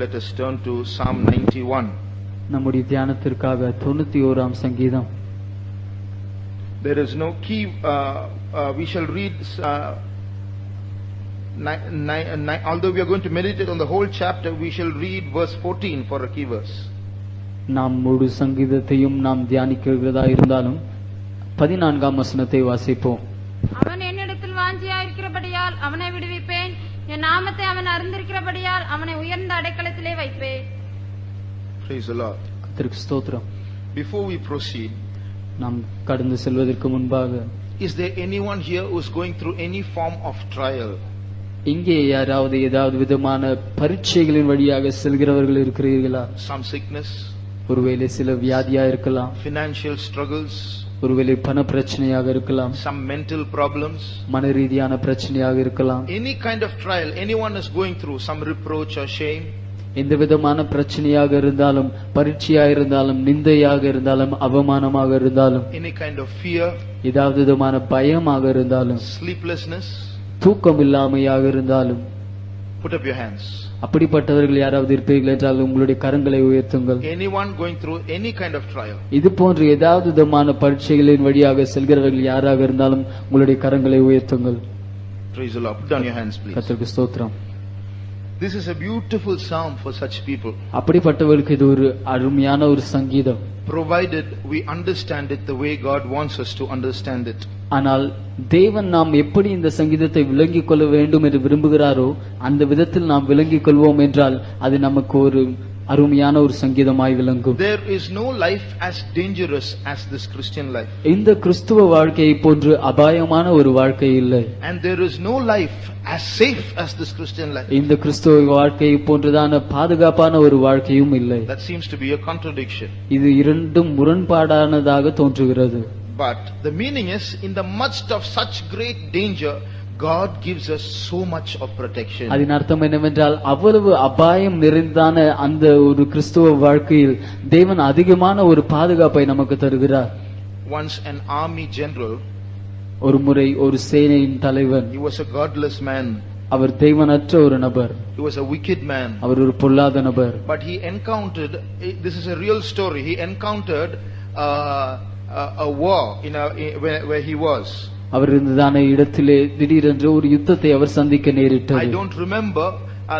Let us turn to Psalm 91. நம்முடைய தியானத்திற்காக 91ஆம் சங்கீதம். There is no key. We shall read. Although we are going to meditate on the whole chapter, we shall read verse 14 for a key verse. நாம் முழு சங்கீதத்தையும் நாம் தியானிக்கிறதா இருந்தாலும் 14ஆம் வசனத்தை வாசிப்போம். அவன் என்னிடத்தில் வாஞ்சியாயிருக்கிறபடியால் அவனை விடுவிப்பேன், என் நாமத்தை அவன் அறிந்திருக்கிறபடியால் அவனை உயர்ந்த அடைக்கலத்திலே வைப்பேன். Praise the Lord. கர்த்தருக்கு ஸ்தோத்திரம். Before we proceed, நாம் கடந்து செல்வதற்கு முன்பாக, is there anyone here who is going through any form of trial? இங்கே யாராவது ஏதாவது விதமான பரீட்சைகளின் வழியாக செல்கிறவர்கள் இருக்கிறீர்களா? Some sickness, ஒருவேளை சில வியாதியா இருக்கலாம், financial struggles, ஒருவேளை பண பிரச்சனையாக இருக்கலாம், some mental problems, மன ரீதியான பிரச்சனையாக இருக்கலாம். any kind of trial anyone is going through, some reproach or shame, எந்த விதமான பிரச்சனையாக இருந்தாலும், பரீட்சையாக இருந்தாலும், நிந்தையாக இருந்தாலும், அவமானமாக இருந்தாலும், any kind of fear, ஏதாவது விதமான பயமாக இருந்தாலும், sleeplessness, தூக்கம் இல்லாமையாக இருந்தாலும், put up your hands. அப்படிப்பட்டவர்கள் யாராவது இருப்பீர்கள் என்றால் உங்களுடைய கரங்களை உயர்த்துங்கள். Anyone going through any kind of trial, இது போன்ற ஏதாவது விதமான பரீட்சைகளின் வழியாக செல்கிறவர்கள் யாராக இருந்தாலும் உங்களுடைய கரங்களை உயர்த்துங்கள். praise the Lord. Put down your hands, please. கர்த்தருக்கு ஸ்தோத்திரம். This is a beautiful psalm for such people, அப்படிப்பட்டவர்களுக்கு இது ஒரு அருமையான ஒரு சங்கீதம். provided we understand it the way God wants us to understand it. ஆனால் தேவன் நாம் எப்படி இந்த சங்கீதத்தை விளங்கிக் கொள்ள வேண்டும் என்று விரும்புகிறாரோ அந்த விதத்தில் நாம் விளங்கிக் கொள்வோம் என்றால் அது நமக்கு ஒரு அருமையான ஒரு சங்கீதமாய் விளங்கும். There is no life as dangerous as this Christian life. இந்த கிறிஸ்துவ வாழ்க்கையை போன்று அபாயமான ஒரு வாழ்க்கை இல்லை. And there is no life as safe as this Christian life. இந்த கிறிஸ்துவ வாழ்க்கையை போன்றதான பாதுகாப்பான ஒரு வாழ்க்கையும் இல்லை. That seems to be a contradiction. இது இரண்டும் முரண்பாடானதாக தோன்றுகிறது. But the meaning is, in the midst of such great danger, God gives us so much of protection. அதன் அர்த்தம் என்னவென்றால் அவ்வளவு அபாயம் நிறைந்தான அந்த ஒரு கிறிஸ்துவ வாழ்க்கையில் தேவன் அதிகமான ஒரு பாதுகாப்பை நமக்கு தருகிறார். Once an army general, ஒரு முறை ஒரு சேனையின் தலைவன், he was a godless man. அவர் தெய்வனற்ற ஒரு நபர், He was a wicked man. அவர் ஒரு பொல்லாத நபர். But he encountered, this is a real story, he encountered a war where he was. அவர் இருந்ததான இடத்திலே திடீரென்று ஒரு யுத்தத்தை அவர் சந்திக்க நேரிட்டது. I don't remember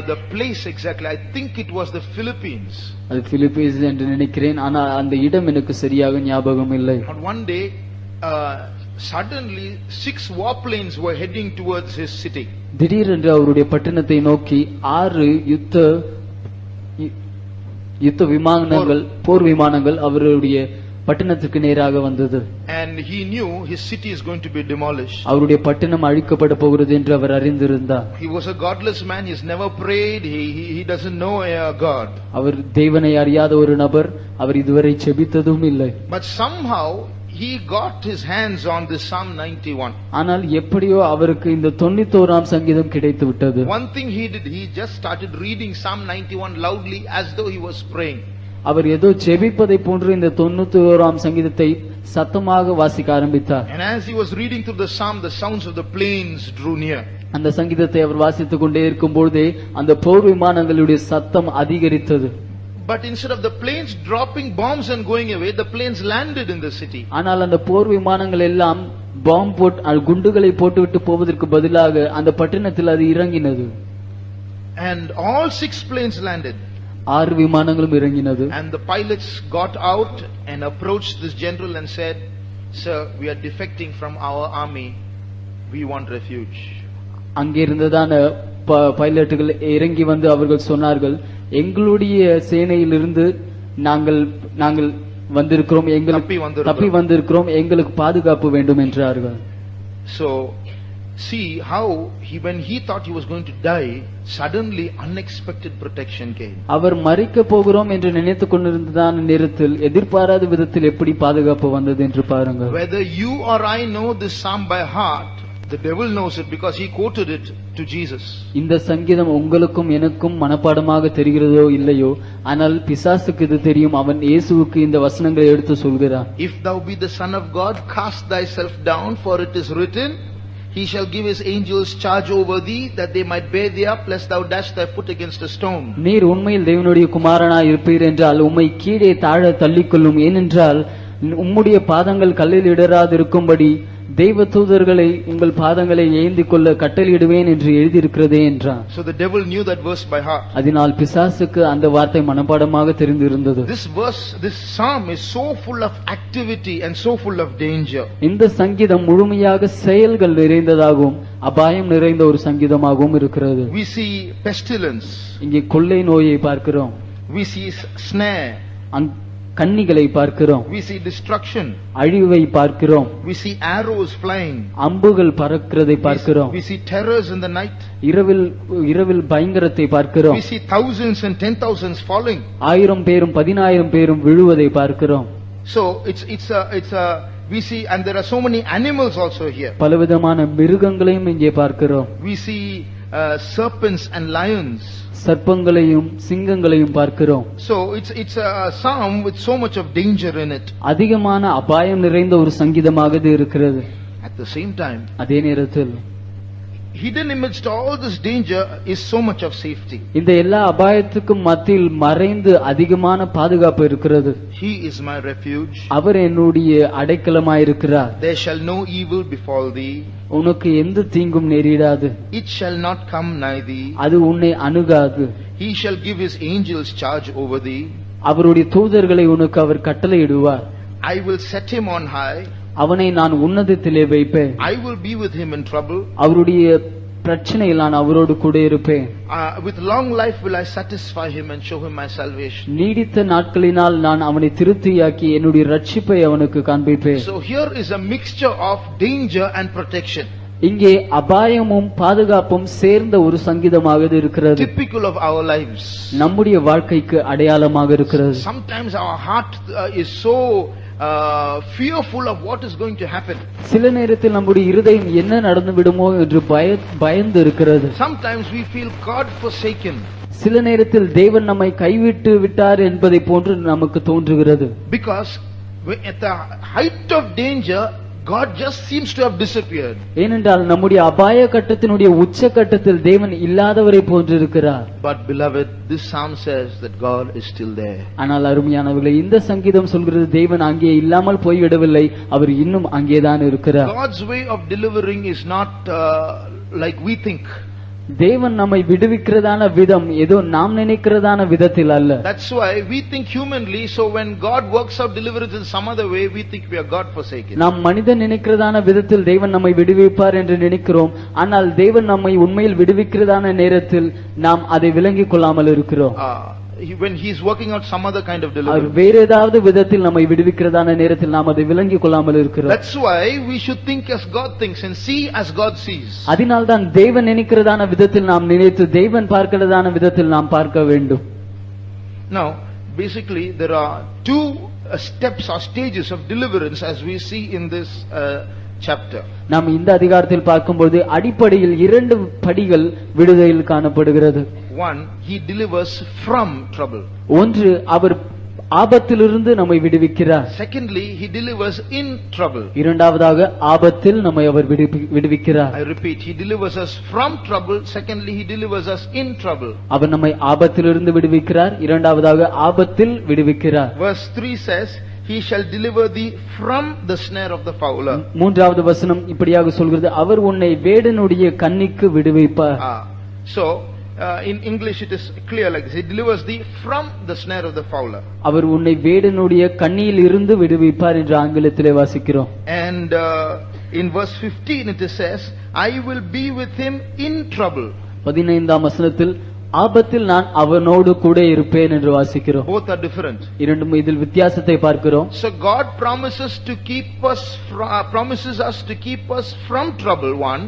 the place exactly. I think it was the Philippines. அது பிலிப்பீன்ஸ் என்று நினைக்கிறேன், ஆனால் அந்த இடம் எனக்கு சரியாக ஞாபகம் இல்லை. And one day suddenly 6 warplanes were heading towards his city. திடீரென்று அவருடைய பட்டணத்தை நோக்கி 6 யுத்த விமானங்கள், போர் விமானங்கள் அவருடைய பட்டணத்துக்கு நேராக வந்தது. And he knew his city is going to be demolished. அவருடைய பட்டணம் அழிக்கப்பட போகிறது என்று அவர் அறிந்திருந்தார். He was a godless man. He's never prayed. He doesn't know God. அவர் தேவனை அறியாத ஒரு நபர், அவர் இதுவரை ஜெபித்ததும் இல்லை. But somehow he got his hands on this Psalm 91. ஆனால் எப்படியோ அவருக்கு இந்த 91ஆம் சங்கீதம் கிடைத்து விட்டது. One thing he did, he just started reading Psalm 91 loudly as though he was praying. அவர் ஏதோ ஜெபிப்பதை போன்று இந்த 91ஆம் சங்கீதத்தை சத்தமாக வாசிக்க ஆரம்பித்தார். And as he was reading through the psalm, the sounds of the planes drew near. அந்த சங்கீதத்தை அவர் வாசித்துக் கொண்டே இருக்கும் பொழுதே அந்த போர் விமானங்களுடைய சத்தம் அதிகரித்தது. But instead of the planes dropping bombs and going away, the planes landed in the city. ஆனால் அந்த போர் விமானங்கள் எல்லாம் பாம்பு போட்டு குண்டுகளை போட்டுவிட்டு போவதற்கு பதிலாக அந்த பட்டணத்தில் அது இறங்கினது. And all 6 planes landed. 6 விமானங்களும் இறங்கினது. And the pilots got out and approached this general and said, "Sir, we are defecting from our army. We want refuge." அங்கே இருந்ததான பைலட்டுகள் இறங்கி வந்து அவர்கள் சொன்னார்கள், எங்களுடைய சேனையிலிருந்து நாங்கள் வந்திருக்கிறோம், தப்பி வந்திருக்கிறோம், எங்களுக்கு பாதுகாப்பு வேண்டும் என்றார்கள். So see how when he thought he was going to die, suddenly unexpected protection came. அவர் மரிக்க போகிறோம் என்று நினைத்துக் கொண்டிருந்ததான நேரத்தில் எதிர்பாராத விதத்தில் எப்படி பாதுகாப்பு வந்தது என்று பாருங்கள். Whether you or I know this psalm by heart, The devil knows it because he quoted it to Jesus. இந்த சங்கீதம் உங்களுக்கும் எனக்கும் மனப்பாடமாக தெரிகிறதோ இல்லையோ, ஆனால் பிசாசுக்கு இது தெரியும். அவன் இயேசுவுக்கு இந்த வசனங்களை எடுத்து சொல்கிறான். If thou be the Son of God, cast thyself down, for it is written, He shall give His angels charge over thee, that they might bear thee up, lest thou dash thy foot against a stone. நீர் உண்மையில் தேவனுடைய குமாரனாய் இருப்பீர் என்றால் உம்மை கீழே தாழ தள்ளிக்கொள்ளும். ஏனென்றால் உம்முடைய பாதங்கள் கல்லில் இடராதிருக்கும்படி தெய்வ தூதர்களை உங்கள் பாதங்களை ஏந்தி கொள்ள கட்டளையிடுவேன் என்று எழுதியிருக்கிறதே என்றான். So the devil knew that verse by heart. அதனால் பிசாசுக்கு அந்த வார்த்தை மனப்பாடமாக தெரிந்திருந்தது. This verse, this psalm is so full of activity and so full of danger. இந்த சங்கீதம் முழுமையாக செயல்கள் நிறைந்ததாகவும் அபாயம் நிறைந்த ஒரு சங்கீதமாகவும் இருக்கிறது. We see pestilence, இங்கே கொள்ளை நோயை பார்க்கிறோம், we see snare, கன்னிகளை பார்க்கிறோம், we see destruction, அழிவை பார்க்கிறோம், we see arrows flying, அம்புகள் பறக்கிறதை பார்க்கிறோம், we see terrors in the night, இரவில் பயங்கரத்தை பார்க்கிறோம், we see thousands and 10,000s falling. 1000 பேரும் 10000 பேரும் விழுவதை பார்க்கிறோம். So it's a we see, and there are so many animals also here. பலவிதமான மிருகங்களையும் இங்கே பார்க்கிறோம். We see serpents and lions. சர்ப்பங்களையும் சிங்கங்களையும் பார்க்கிறோம். So it's a psalm with so much of danger in it. அதிகமான அபாயம் நிறைந்த ஒரு சங்கீதமாக இது இருக்கிறது. At the same time, அதே நேரத்தில் hidden amidst all this danger is so much of safety. இந்த எல்லா அபாயத்துக்கும் மத்தியில் மறைந்து அதிகமான பாதுகாப்பு இருக்கிறது. He is my refuge. அவர் என்னுடைய அடைக்கலமாய் இருக்கிறார். There shall no evil befall thee. உனக்கு எந்த தீங்கும் நேரிடாது. It shall not come nigh thee. அது உன்னை அணுகாது. He shall give his angels charge over thee. அவருடைய தூதர்களை உனக்கு அவர் கட்டளையிடுவார். I will set him on high. அவனை நான் உன்னதத்திலே வைப்பேன். I will be with him in trouble. அவருடைய பிரச்சனையில் நான் அவரோடு கூட இருப்பேன். With long life will I satisfy him and show him my salvation. நீடித்த நாட்களினால் நான் அவனை திருப்தியாக்கி என்னுடைய ரட்சிப்பை அவனுக்கு காண்பிப்பேன். So here is a mixture of danger and protection. இங்கே அபாயமும் பாதுகாப்பும் சேர்ந்த ஒரு சங்கீதமாக இருக்கிறது. Typical of our lives. நம்முடைய வாழ்க்கைக்கு அடையாளமாக இருக்கிறது. Sometimes our heart is so fearful of what is going to happen. சில நேரத்தில் நம்முடைய இருதயம் என்ன நடந்து விடுமோ என்று பயந்து இருக்கிறது. Sometimes we feel God forsaken. சில நேரத்தில் தேவன் நம்மை கைவிட்டு விட்டார் என்பதை போன்று நமக்கு தோன்றுகிறது. Because at the height of danger, God just seems to have disappeared. ஏனென்றால் நம்முடைய அபாய கட்டத்தினுடைய உச்ச கட்டத்தில் தேவன் இல்லாதவரை போன்றிருக்கிறார். But beloved, this psalm says that God is still there. ஆனால் அருமையானவர்களே, இந்த சங்கீதம் சொல்கிறது தேவன் அங்கே இல்லாமல் போய்விடவில்லை, அவர் இன்னும் அங்கேதான் இருக்கிறார். God's way of delivering is not like we think. தேவன் நம்மை விடுவிக்கிறதான விதம் ஏதோ நாம் நினைக்கிறதான விதத்தில் அல்ல. That's why we think humanly. So when God works out deliverance in some other way, we think we are God forsaken. நாம் மனிதன் நினைக்கிறதான விதத்தில் தேவன் நம்மை விடுவிப்பார் என்று நினைக்கிறோம். ஆனால் தேவன் நம்மை உண்மையில் விடுவிக்கிறதான நேரத்தில் நாம் அதை விளங்கிக் கொள்ளாமல் இருக்கிறோம். When he is working out some other kind of deliverance, வேற ஏதாவது விதத்தில் நம்மை விடுவிக்கிறதான நேரத்தில் நாம் அதை விளங்கிக் கொள்ளாமல் இருக்கிறோம். That's why we should think as God thinks and see as God sees. அதனால்தான் தேவன் நினைக்கிறதான விதத்தில் நாம் நினைத்து தேவன் பார்க்கிறதான விதத்தில் நாம் பார்க்க வேண்டும். Now, basically there are two steps or stages of deliverance as we see in this chapter. நாம் இந்த அதிகாரத்தில் பார்க்கும்போது அடிப்படையில் 2 படிகள் விடுதலையில் காணப்படுகிறது. One, he delivers from trouble. ஒன்று, அவர் ஆபத்திலிருந்து நம்மை விடுவிக்கிறார். Secondly, he delivers in trouble. இரண்டாவதாக ஆபத்தில் நம்மை அவர் விடுவிக்கிறார். I repeat, he delivers us from trouble. Secondly, he delivers us in trouble. அவர் நம்மை ஆபத்திலிருந்து விடுவிக்கிறார், இரண்டாவதாக ஆபத்தில் விடுவிக்கிறார். Verse 3 says, he shall deliver thee from the snare of the fowler. மூன்றாவது வசனம் இப்படியாக சொல்கிறது, அவர் உன்னை வேடனுடைய கண்ணிக்கு விடுவிப்பார். So in English it is clear like this, he delivers thee from the snare of the fowler. அவர் உன்னை வேடனுடைய கண்ணியில் இருந்து விடுவிப்பார் என்று ஆங்கிலத்திலே வாசிக்கிறோம். And in verse 15 it says, I will be with him in trouble. 15ஆம் வசனத்தில் ஆபத்தில் நான் அவனோடு கூட இருப்பேன் என்று வாசிக்கிறோம். Both are different. இரண்டும் இதில் வித்தியாசத்தை பார்க்கிறோம். So God promises us to keep us from trouble, one.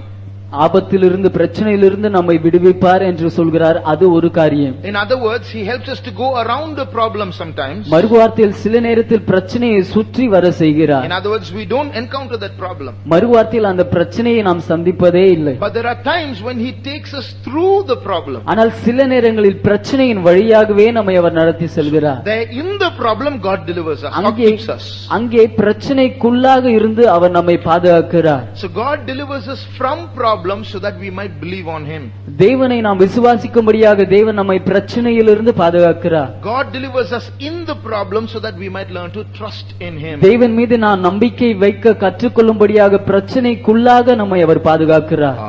ஆபத்திலிருந்து பிரச்சனையிலிருந்து நம்மை விடுவிப்பார் என்று சொல்கிறார். அது ஒரு காரியம். In other words, he helps us to go around the problem sometimes. மறுவார்த்தையில் சில நேரத்தில் பிரச்சனையை சுற்றி வர செய்கிறார். In other words, we don't encounter that problem. மறுவார்த்தையில் அந்த பிரச்சனையை நாம் சந்திப்பதே இல்லை. But there are times when he takes us through the problem. ஆனால் சில நேரங்களில் பிரச்சனையின் வழியாகவே நம்மை அவர் நடத்தி செல்கிறார். There in the problem God delivers us, God keeps us. அங்கே பிரச்சனைக்குள்ளாக இருந்து அவர் நம்மை பாதுகாக்கிறார். So God delivers us from problems so that we might believe on him. தேவனை நாம் விசுவாசிக்கும்படியாக தேவன் நம்மை பிரச்சனையிலிருந்து பாதுகாக்கிறார். God delivers us in the problem so that we might learn to trust in him. தேவன் மீது நாம் நம்பிக்கை வைக்க கற்றுக்கொள்ளும்படியாக பிரச்சனைக்குள்ளாக நம்மை அவர் பாதுகாக்கிறார்.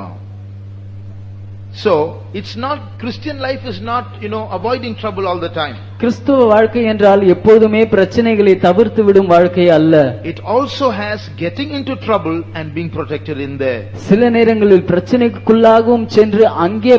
So it's not, Christian life is not, avoiding trouble all the time. கிறிஸ்துவ வாழ்க்கை என்றால் எப்போதுமே பிரச்சனைகளை தவிர்த்து விடும் வாழ்க்கை அல்ல. It also has getting into trouble and being protected in there. சில நேரங்களில் பிரச்சனைக்குள்ளாகவும் சென்று அங்கே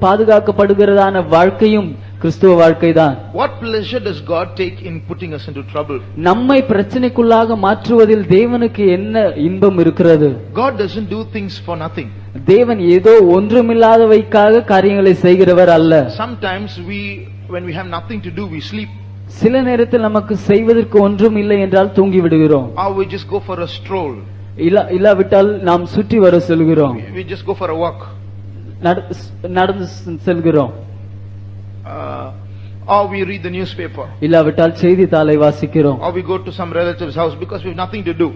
பாதுகாக்கப்படுகிறதான வாழ்க்கையும் கிறிஸ்துவ வாழ்க்கைதான். What pleasure does God take in putting us into trouble? நம்மை பிரச்சனைக்குள்ளாக மாற்றுவதில் தேவனுக்கு என்ன இன்பம் இருக்கிறது? God doesn't do things for nothing. தேவன் ஏதோ ஒன்றுமில்லாதவைக்காக காரியங்களை செய்கிறவர் அல்ல. Sometimes when we have nothing to do, we sleep. சில நேரத்தில் நமக்கு செய்வதற்கு ஒன்றும் இல்லை என்றால் தூங்கி விடுகிறோம். Or we just go for a stroll. இல்லாவிட்டால் நாம் சுற்றி வர செல்கிறோம். We just go for a walk. நடந்து செல்கிறோம். Or we read the newspaper. இல்லாவிட்டால் செய்தித்தாளை வாசிக்கிறோம். Or we go to some relative's house because we have nothing to do.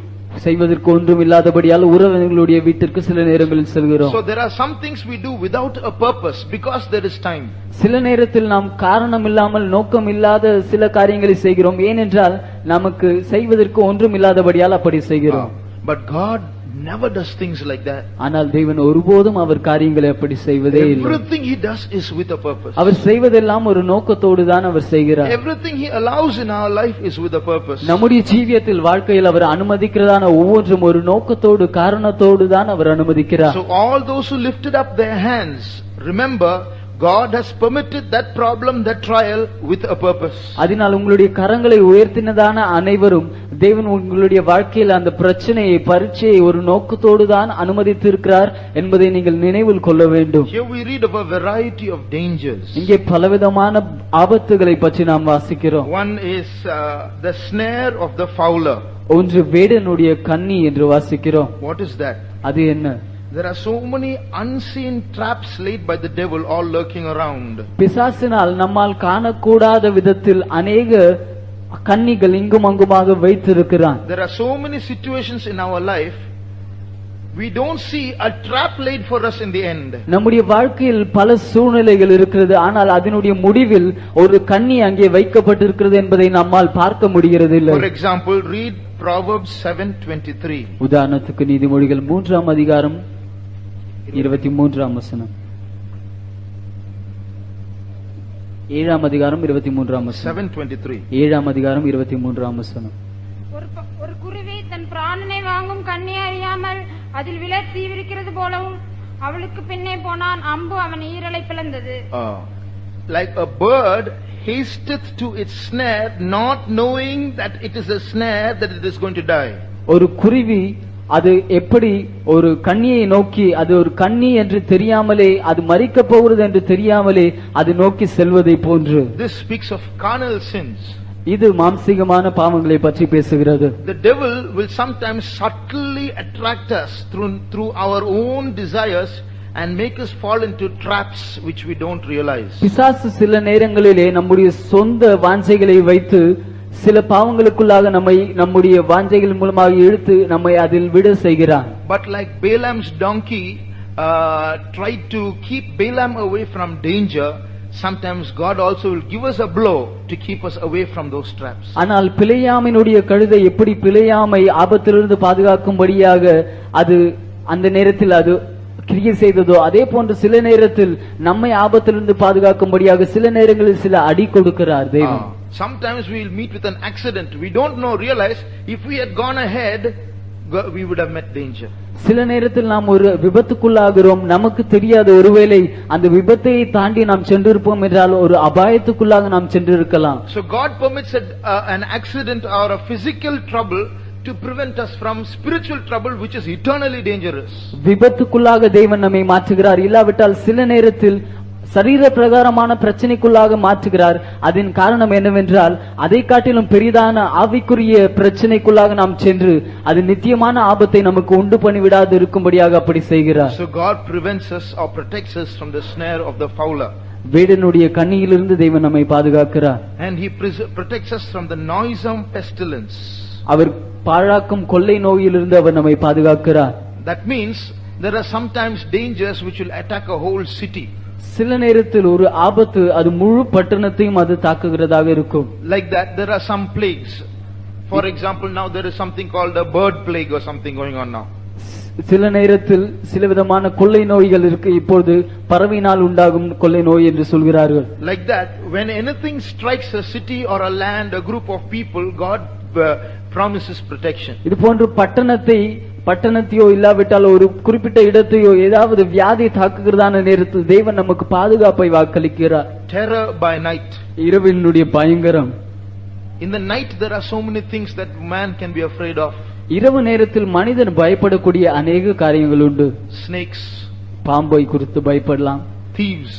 செய்வதற்கு ஒன்றும் இல்லாதபடியால் உறவினர்களுடைய வீட்டிற்கு சில நேரங்களில் செல்கிறோம். So there are some things we do without a purpose because there is time. சில நேரத்தில் நாம் காரணம் இல்லாமல் நோக்கம் இல்லாத சில காரியங்களை செய்கிறோம். ஏனென்றால் நமக்கு செய்வதற்கு ஒன்றும் இல்லாதபடியால் அப்படி செய்கிறோம். But God never does things like that. ஆனால் தேவன் ஒருபோதும் அவர் காரியங்களை அப்படி செய்வதே இல்லை. Everything he does is with a purpose. அவர் செய்வதெல்லாம் ஒரு நோக்கத்தோடு தான் அவர் செய்கிறார். Everything he allows in our life is with a purpose. நம்முடைய ஜீவியத்தில் வாழ்க்கையில் அவர் அனுமதிக்கிறதான ஒவ்வொன்றும் ஒரு நோக்கத்தோடு காரணத்தோடு தான் அவர் அனுமதிக்கிறார். So all those who lifted up their hands, remember, God has permitted that problem, that trial with a purpose. அதனால் உங்களுடைய கரங்களை உயர்த்தினதான அனைவரும் தேவன் உங்களுடைய வாழ்க்கையில் அந்த பிரச்சனையை பரீட்சையை ஒரு நோக்கத்தோடு தான் அனுமதித்திருக்கிறார் என்பதை நீங்கள் நினைவில் கொள்ள வேண்டும். Here we read of a variety of dangers. இங்கே பலவிதமான ஆபத்துகளை பற்றி நாம் வாசிக்கிறோம். One is the snare of the fowler. ஒன்று வேடனுடைய கண்ணி என்று வாசிக்கிறோம். What is that? அது என்ன? There are so many unseen traps laid by the devil all lurking around. பிசாசினால் நம்மால் காணக்கூடாத விதத்தில் அநேக கன்னிகள் இங்கும் அங்குமாக வைத்திருக்கிறான். There are so many situations in our life we don't see a trap laid for us in the end. நம்முடைய வாழ்க்கையில் பல சூழ்நிலைகள் இருக்கிறது. ஆனால் அதனுடைய முடிவில் ஒரு கன்னி அங்கே வைக்கப்பட்டிருக்கிறது என்பதை நம்மால் பார்க்க முடிகிறது இல்லை. For example, read Proverbs 7:23. உதாரணத்துக்கு நீதிமொழிகள் 3ஆம் அதிகாரம் 23ஆம் வசனம். 7ஆம் அதிகாரம் 23ஆம் வசனம். 7:23. 7ஆம் அதிகாரம் 23ஆம் வசனம். ஒரு குருவி தன் பிராணனை வாங்கும் கண்ணை அறியாமல் அதில் விழ தீவிரிக்கிறது போலவும் அவளுக்கு பின்னே போனான். அம்பு அவன் ஈரலை பிளந்தது. Like a bird hasteth to its snare, not knowing that it is a snare, that it is going to die. ஒரு குருவி அது எப்படி ஒரு கண்ணியை நோக்கி, அது ஒரு கண்ணி என்று தெரியாமலே, அது மரிக்கப் போகிறது என்று தெரியாமலே அது நோக்கி செல்வதை போன்று. This speaks of carnal sins. இது மாம்சீகமான பாவங்களை பற்றி பேசுகிறது. The devil will sometimes subtly attract us through our own desires and make us fall into traps which we don't realize. பிசாசு சில நேரங்களிலே நம்முடைய சொந்த வாஞ்சைகளை வைத்து சில பாவங்களுக்குள்ளாக நம்முடைய வாஞ்சைகள் மூலமாக இழுத்து நம்மை அதில் விட செய்கிறான். But like Balaam's donkey tried to keep Balaam away from danger, sometimes God also will give us a blow to keep us away from those traps. ஆனால் பிலேயாமினுடைய கழுதை எப்படி பிலேயாமை ஆபத்திலிருந்து பாதுகாக்கும்படியாக அது அந்த நேரத்தில் அது கிரியை செய்ததோ, அதே போன்று சில நேரத்தில் நம்மை ஆபத்திலிருந்து பாதுகாக்கும்படியாக சில நேரங்களில் சில அடி கொடுக்கிறார் தேவன். Sometimes we will meet with an accident. We don't realize if we had gone ahead, we would have met danger. சில நேரத்தில் நாம் ஒரு விபத்துக்குள்ளாகிறோம். நமக்கு தெரியாத, ஒருவேளை அந்த விபத்தை தாண்டி நாம் சென்றிருப்போம் என்றால் ஒரு அபாயத்துக்குள்ளாக நாம் சென்றிருக்கலாம். So God permits an accident or a physical trouble to prevent us from spiritual trouble which is eternally dangerous. விபத்துக்குள்ளாக தேவன் நம்மை மாற்றுகிறார். இல்லாவிட்டால் சில நேரத்தில் சரீர பிரகாரமான பிரச்சனைக்குள்ளாக மாற்றுகிறார். அதன் காரணம் என்னவென்றால் அதை காட்டிலும் பெரிதான ஆவிக்குரிய பிரச்சனைக்குள்ளாக நாம் சென்று அது நித்தியமான ஆபத்தை நமக்கு உண்டு பண்ணிவிடாது இருக்கும்படியாக அப்படி செய்கிறார். So God prevents us or protects us from the snare of the fowler. வேடனுடைய கண்ணியிலிருந்து தேவன் நம்மை பாதுகாக்கிறார். And he protects us from the noisome pestilence. அவர் பாழாக்கும் கொள்ளை நோயிலிருந்து அவர் நம்மை பாதுகாக்கிறார். That means there are sometimes dangers which will attack a whole city. சில நேரத்தில் ஒரு ஆபத்து அது முழு பட்டணத்தையும் அது தாக்குகிறதாக இருக்கும். Like that there are some plagues. For example, now there is something called a bird plague or something going on now. சில நேரத்தில் சில விதமான கொள்ளை நோய்கள் இருக்கு. இப்பொழுது பறவையினால் உண்டாகும் கொள்ளை நோய் என்று சொல்கிறார்கள். Like that, when anything strikes a city or a land, a group of people, God promises protection. இது போன்று பட்டணத்தையோ இல்லாவிட்டால் ஒரு குறிப்பிட்ட இடத்தையோ ஏதாவது வியாதி தாக்குகிறதான நேரத்தில் தேவன் நமக்கு பாதுகாப்பை வாக்களிக்கிறார். Terror by night. இரவினுடைய பயங்கரம். In the night there are so many things that man can be afraid of. இரவு நேரத்தில் மனிதன் பயப்படக்கூடிய அநேக காரியங்கள் உண்டு. Snakes, பாம்பை குறித்து பயப்படலாம். thieves,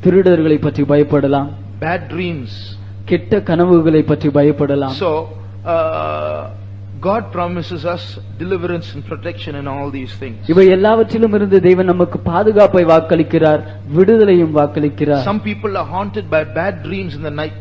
திருடர்களை பற்றி பயப்படலாம். bad dreams, கெட்ட கனவுகளை பற்றி பயப்படலாம். So God promises us deliverance and protection in all these things. இவை எல்லாவற்றிலும் இருந்து தேவன் நமக்கு பாதுகாப்பை வாக்களிக்கிறார், விடுதலையும் வாக்களிக்கிறார். Some people are haunted by bad dreams in the night.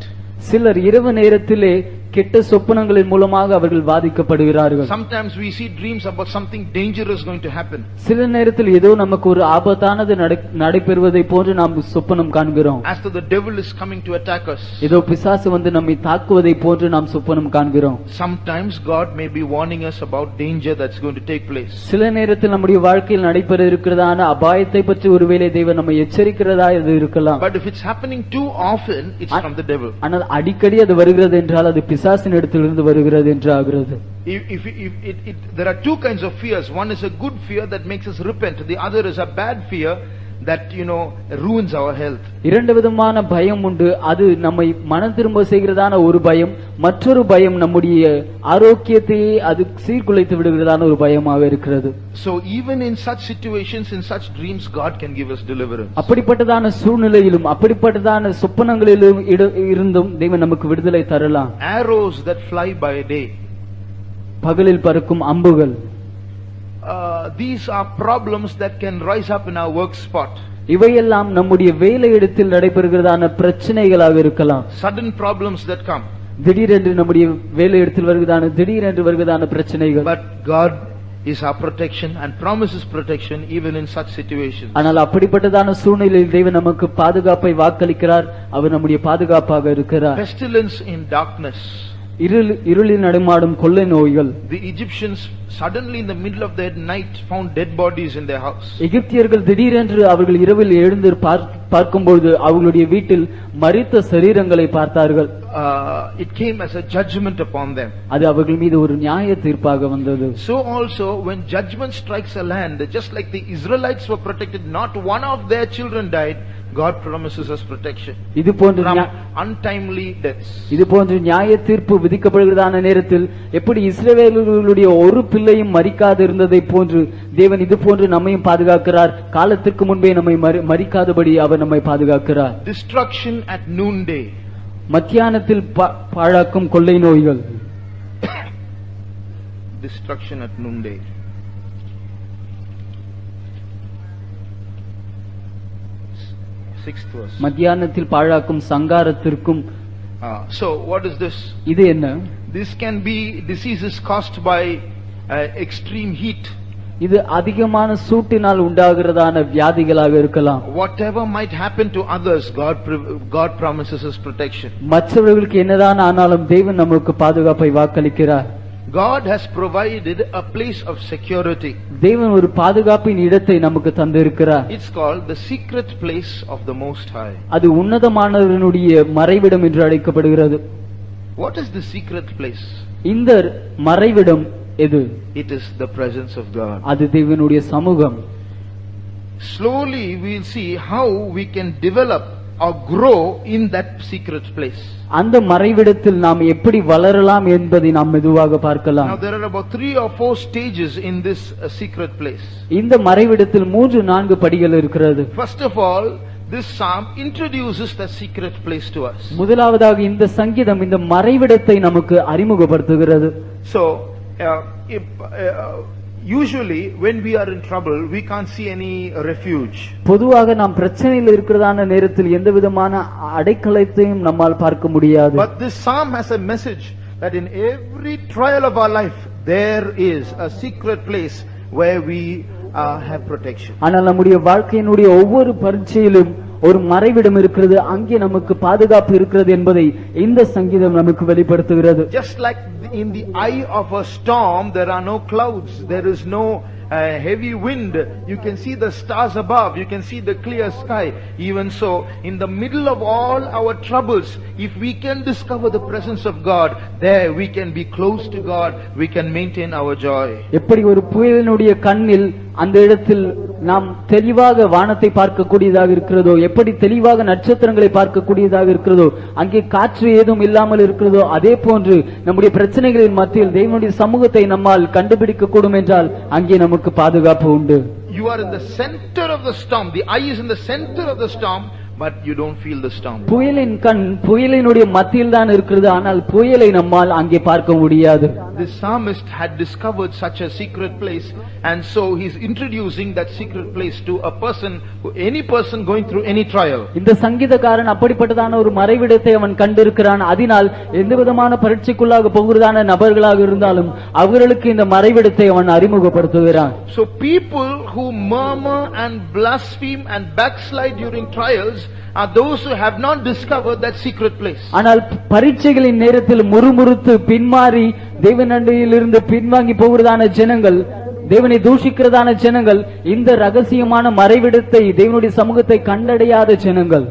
சிலர் இரவு நேரத்திலே கெட்ட சொப்பனங்களின் மூலமாக அவர்கள் பாதிக்கப்படுகிறார்கள். Sometimes we see dreams about something dangerous going to happen. சில நேரத்தில் ஏதோ நமக்கு ஒரு ஆபத்தானது நடைபெறுவதை போன்று நாம் சொப்பனம் காண்கிறோம். As though the devil is coming to attack us. ஏதோ பிசாசு வந்து நம்மை தாக்குவதை போன்று நாம் சொப்பனம் காண்கிறோம். Sometimes God may be warning us about danger that's going to take place. சில நேரத்தில் நம்முடைய வாழ்க்கையில் நடைபெற இருக்கிறதான அபாயத்தை பற்றி ஒருவேளை தேவன் நம்மை எச்சரிக்கிறதா இது இருக்கலாம். But if it's happening too often, it's from the devil. ஆனால் அடிக்கடி அது வருகிறது என்றால் அது பிசாசின் இடத்திலிருந்து வருகிறது என்று ஆகிறது. There are two kinds of fears. One is a good fear that makes us repent. The other is a bad fear that ruins our health. இரண்டு விதமான பயம் உண்டு. அது நம்மை மனம் திரும்ப செய்கிறதான ஒரு பயம், மற்றொரு பயம் நம்முடைய ஆரோக்கியத்தையே அது சீர்குலைத்து விடுகிறதான ஒரு பயமாக இருக்கிறது. So even in such situations, in such dreams, God can give us deliverance. அப்படிப்பட்டதான சூழ்நிலையிலும் அப்படிப்பட்டதான சொப்பனங்களிலும் இருந்தும் தேவன் நமக்கு விடுதலை தரலாம். Arrows that fly by day. பகலில் பறக்கும் அம்புகள். These are problems that can rise up in our work spot. இவையெல்லாம் நம்முடைய வேலை இடத்தில் நடைபெறுகிறதான பிரச்சனைகளாக இருக்கலாம். Sudden problems that come. திடீரென்று நம்முடைய வேலை இடத்தில் வருகிறதான பிரச்சனைகள். But God is our protection and promises protection even in such situations. ஆனால் அப்படிப்பட்டதான சூழ்நிலையில் தேவன் நமக்கு பாதுகாப்பை வாக்களிக்கிறார். அவர் நம்முடைய பாதுகாப்பாக இருக்கிறார். Pestilence in darkness. இருளில் நடமாடும் கொள்ளை நோய்கள். The Egyptians suddenly in the middle of the night found dead bodies in their house. எகிப்தியர்கள் திடீரென்று அவர்கள் இரவில் எழுந்து பார்க்கும்போது அவர்களுடைய வீட்டில் மரித்த சரீரங்களை பார்த்தார்கள். It came as a judgment upon them. அது அவர்கள் மீது ஒரு நியாய தீர்ப்பாக வந்தது. So also when judgment strikes a land, just like the Israelites were protected, not one of their children died. God promises us protection from untimely deaths. இது போன்ற நியாய தீர்ப்பு விதிக்கப்படுகிறதான நேரத்தில் எப்படி இஸ்ரவேலர்களுடைய ஒரு பிள்ளையும் மரிக்காது இருந்ததை போன்று தேவன் இது போன்று நம்மையும் பாதுகாக்கிறார். காலத்திற்கு முன்பே நம்மை மரிக்காதபடி அவர் நம்மை பாதுகாக்கிறார். Destruction at noonday. மத்தியானத்தில் பாழாக்கும் கொள்ளை நோய்கள். Destruction at noonday. Sixth verse. மத்தியானத்தில் பாழாக்கும் சங்காரத்திற்கும். So what is this? இது என்ன? This can be diseases caused by extreme heat. இது அதிகமான சூட்டினால் உண்டாகிறதான வியாதிகளாக இருக்கலாம். Whatever might happen to others, God promises us protection. மற்றவர்களுக்கு என்னதான் ஆனாலும் தேவன் நமக்கு பாதுகாப்பை வாக்களிக்கிறார். God has provided a place of security. தேவன் ஒரு பாதுகாப்பின் இடத்தை நமக்கு தந்திருக்கிறார். It's called the secret place of the Most High. அது உன்னதமானவருடைய மறைவிடம் என்று அழைக்கப்படுகிறது. What is the secret place? இந்த மறைவிடம் எது? It is the presence of God. அது தேவனுடைய சமூகம். Slowly we will see how we can develop or grow in that secret place. அந்த மறைவிடத்தில் நாம் எப்படி வளரலாம் என்பதை நாம் மெதுவாக பார்க்கலாம். Now there are about 3 or 4 stages in this secret place. இந்த மறைவிடத்தில் 3-4 படிகள் இருக்கிறது. First of all, this psalm introduces the secret place to us. முதலாவதாக இந்த சங்கீதம் இந்த மறைவிடத்தை நமக்கு அறிமுகப்படுத்துகிறது. So usually when we are in trouble, we can't see any refuge. பொதுவாக நாம் பிரச்சனையில் இருக்கிறதான நேரத்தில் எந்த விதமான அடைக்கலத்தையும் நம்மால் பார்க்க முடியாது. But this psalm has a message that in every trial of our life there is a secret place where we have protection. ஆனால் நம்முடைய வாழ்க்கையினுடைய ஒவ்வொரு பரீட்சையிலும் ஒரு மறைவிடம் இருக்கிறது, அங்கே நமக்கு பாதுகாப்பு இருக்கிறது என்பதை இந்த சங்கீதம் நமக்கு வெளிப்படுத்துகிறது. Just like in the eye of a storm there are no clouds, there is no heavy wind, you can see the stars above, you can see the clear sky. Even so, in the middle of all our troubles, if we can discover the presence of God, there we can be close to God, we can maintain our joy. எப்படி ஒரு புயலினுடைய கண்ணில் அந்த இடத்தில் நாம் தெளிவாக வானத்தை பார்க்கக்கூடியதாக இருக்கிறதோ, எப்படி தெளிவாக நட்சத்திரங்களை பார்க்கக்கூடியதாக இருக்கிறதோ, அங்கே காற்று ஏதும் இல்லாமல் இருக்கிறதோ, அதே போன்று நம்முடைய பிரச்சனைகளின் மத்தியில் தேவனுடைய சமூகத்தை நம்மால் கண்டுபிடிக்க கூடும் என்றால் அங்கே நமக்கு பாதுகாப்பு உண்டு. You are in the center of the storm, the eye is in the center of the storm, but you don't feel the storm. புயலின் கண் புயலினுடைய மத்தியில் தான் இருக்கிறது, ஆனால் புயலை நம்மால் அங்கே பார்க்க முடியாது. The psalmist had discovered such a secret place, and so he's introducing that secret place to a person, any person going through any trial. இந்த சங்கீதக்காரன் அப்படிப்பட்டதான ஒரு மறைவிடத்தை அவன் கண்டிருக்கிறான். அதனால் எந்த விதமான பரீட்சைக்குள்ளாக போகிறதான நபர்களாக இருந்தாலும் அவர்களுக்கு இந்த மறைவிடத்தை அவன் அறிமுகப்படுத்துகிறான். So people who murmur and blaspheme and backslide during trials are those who have not discovered that secret place. ஆனால் பரீட்சைகளின் நேரத்தில் முறுமுறுத்து பின்மாறி தேவனண்டையிலிருந்து பின்வாங்கி போகிறதான ஜனங்கள், தேவனை தூஷிக்கிறதான ஜனங்கள், இந்த ரகசியமான மறைவிடத்தை தேவனுடைய சமூகத்தை கண்டடையாத ஜனங்கள்.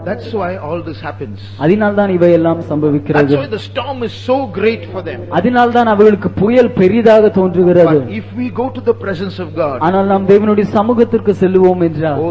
That's why all this happens. அதனால்தான் இவையெல்லாம் சம்பவிக்கிறது. That's why the storm is so great for them. அதனால்தான் அவர்களுக்கு புயல் பெரிதாக தோன்றுகிறது. But if we go to the presence of God, ஆனால் நாம் தேவனுடைய சமூகத்திற்கு செல்லுவோம் என்றால்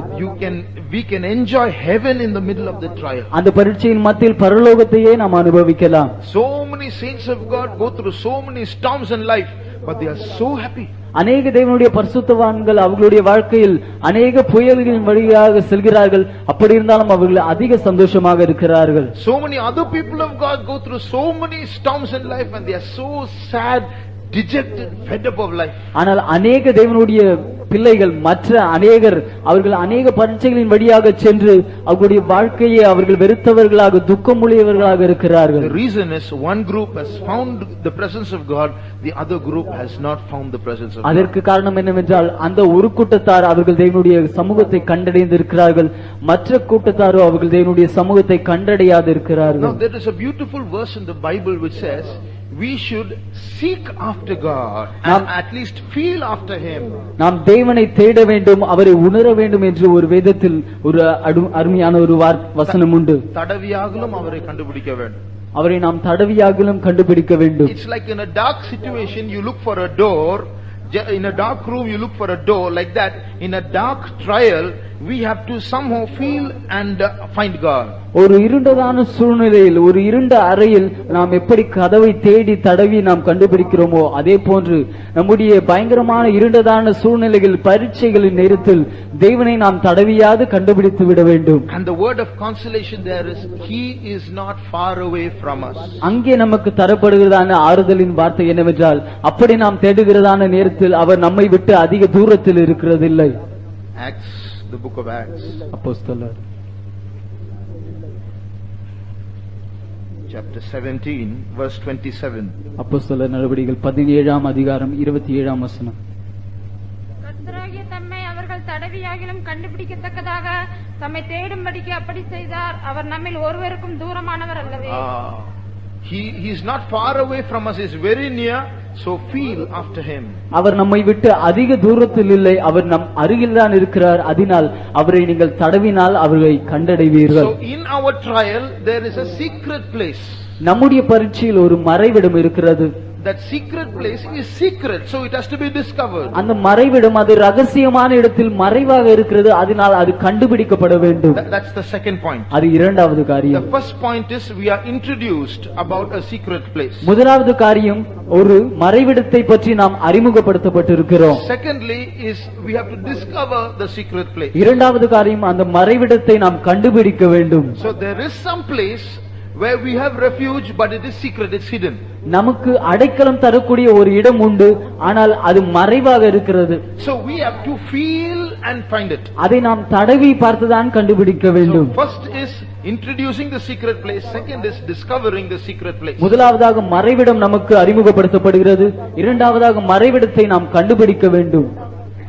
we can enjoy heaven in the middle of the trial. அந்த பரீட்சையின் மத்தியில் பரலோகத்தையே நாம் அனுபவிக்கலாம். So many saints of God go through so many storms in life, but they are so happy. அநேக தேவனுடைய பரிசுத்தவான்கள் அவர்களுடைய வாழ்க்கையில் அநேக புயல்களின் வழியாக செல்கிறார்கள். அப்படி இருந்தாலும் அவர்கள் அதிக சந்தோஷமாக இருக்கிறார்கள். So many other people of God go through so many storms in life and they are so sad, dejected, fed up of life. ஆனால் அநேக தேவனுடைய பிள்ளைகள் மற்ற அநேகர் அவர்கள் அநேக பரீட்சைகளின் வழியாக சென்று அவர்களுடைய வாழ்க்கையை அவர்கள் வெறுத்தவர்களாக துக்கமுடையவர்களாக இருக்கிறார்கள். The reason is one group has found the presence of God, the other group has not found the presence of God. அதற்கு காரணம் என்னவென்றால் அந்த ஒரு கூட்டத்தார் அவர்கள் தேவனுடைய சமூகத்தை கண்டடைந்து இருக்கிறார்கள், மற்ற கூட்டத்தாரோ அவர்கள் தேவனுடைய சமூகத்தை கண்டடையாது இருக்கிறார்கள். Now there is a beautiful verse in the Bible which says we should seek after God and at least feel after Him. நாம் தேவனை தேட வேண்டும், அவரை உணர வேண்டும் என்று ஒரு வேதத்தில் ஒரு அருமையான ஒரு வசனம் உண்டு. தடவியாகலும் அவரை கண்டுபிடிக்க வேண்டும். அவரை நாம் தடவியாகலும் கண்டுபிடிக்க வேண்டும். It's like in a dark situation you look for a door, in a dark room you look for a door, like that in a dark trial we have to somehow feel and find God. ஒரு இருண்டதான சூழ்நிலையில் ஒரு இருண்ட அறையில் நாம் எப்படி கதவை தேடி தடவி நாம் கண்டுபிடிக்கிறோமோ அதே போன்று நம்முடைய பயங்கரமான இருண்டதான சூழ்நிலைகள் பரீட்சைகளின் நேரத்தில் தேவனை நாம் தடவியாது கண்டுபிடித்து விட வேண்டும். And the word of consolation there is He is not far away from us. அங்கே நமக்கு தரப்படுகிறதான ஆறுதலின் வார்த்தை என்னவென்றால் அப்படி நாம் தேடுகிறதான நேரத்தில் அவர் நம்மை விட்டு அதிக தூரத்தில் இருக்கிறதில்லை. Acts, the book of Acts, அப்போஸ்தலர் chapter 17 verse 27. அப்போஸ்தலர் நடவடிக்கைகள் 17ஆம் அதிகாரம் 27ஆம் வசனம். கர்த்தராகிய தம்மை அவர்கள் தடவியாகிலும் கண்டுபிடிக்கத்தக்கதாக தம்மை தேடும்படிக்கு அப்படி செய்தார். அவர் நம்மில் ஒருவருக்கும் தூரமானவர் அல்லவே. He is not far away from us, he is very near, so feel after Him. அவர் நம்மை விட்டு அதிக தூரத்தில் இல்லை, அவர் நம் அருகில் தான் இருக்கிறார். அதனால் அவரை நீங்கள் தடவினால் அவரை கண்டடைவீர்கள். So in our trial there is a secret place. நம்முடைய பரீட்சையில் ஒரு மறைவிடம் இருக்கிறது. that secret place is secret, so it has to be discovered. அந்த மறைவிடம் அது ரகசியமான இடத்தில் மறைவாக இருக்கிறது, அதனால் அது கண்டுபிடிக்கப்பட வேண்டும். That's the second point. அது இரண்டாவது காரியம். The first point is we are introduced about a secret place. முதலாவது காரியம் ஒரு மறைவிடத்தை பற்றி நாம் அறிமுகப்படுத்தப்பட்டிருக்கிறோம். Secondly is we have to discover the secret place. இரண்டாவது காரியம் அந்த மறைவிடத்தை நாம் கண்டுபிடிக்க வேண்டும். So there is some place where we have refuge, but it is secret, it's hidden. நமக்கு அடைக்கலம் தரக்கூடிய ஒரு இடம் உண்டு, ஆனால் அது மறைவாக இருக்கிறது. So we have to feel and find it. அதை நாம் தடவி பார்த்துதான் கண்டுபிடிக்க வேண்டும். So first is introducing the secret place, second is discovering the secret place. முதலாவதாக மறைவிடம் நமக்கு அறிமுகப்படுத்தப்படுகிறது, இரண்டாவதாக மறைவிடத்தை நாம் கண்டுபிடிக்க வேண்டும்.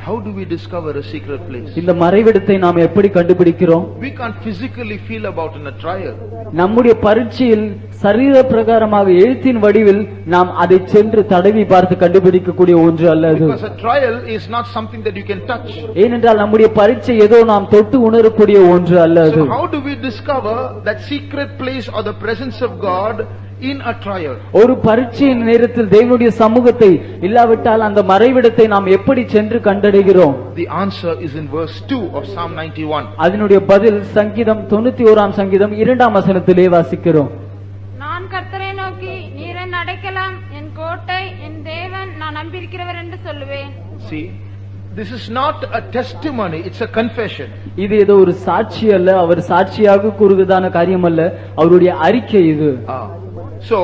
How do we discover a secret place? இந்த மறைவிடத்தை நாம் எப்படி கண்டுபிடிக்கிறோம்? We can't physically feel about in a trial. நம்முடைய பரீட்சையில் சரீர பிரகாரமாக எழுத்தின் வடிவில் நாம் அதை சென்று தடவி பார்த்து கண்டுபிடிக்கக்கூடிய ஒன்று அல்ல அது. Because a trial is not something that you can touch. ஏனென்றால் நம்முடைய பரீட்சை ஏதோ நாம் தொட்டு உணரக்கூடிய ஒன்று அல்ல அது. So how do we discover that secret place or the presence of God in a trial? ஒரு பரீட்சையின் நேரத்தில் தேவனுடைய சமூகத்தை இல்லாவிட்டால் அந்த மறைவிடத்தை நாம் எப்படி சென்று கண்டடைகிறோம்? The answer is in verse 2 of Psalm 91. அதனுடைய பதில் சங்கீதம் 91ஆம் சங்கீதம் 2ஆம் வசனத்திலே வாசிக்கிறோம். நான் கர்த்தரை நோக்கி நீர் என் அடைக்கலம், என் கோட்டை, என் தேவன், நான் நம்பியிருக்கிறவர் என்று சொல்லுவேன். See, this is not a testimony, it's a confession. இது ஏதோ ஒரு சாட்சி அல்ல, அவர் சாட்சியாக கூறுவதான காரியம் அல்ல, அவருடைய அறிக்கை இது. So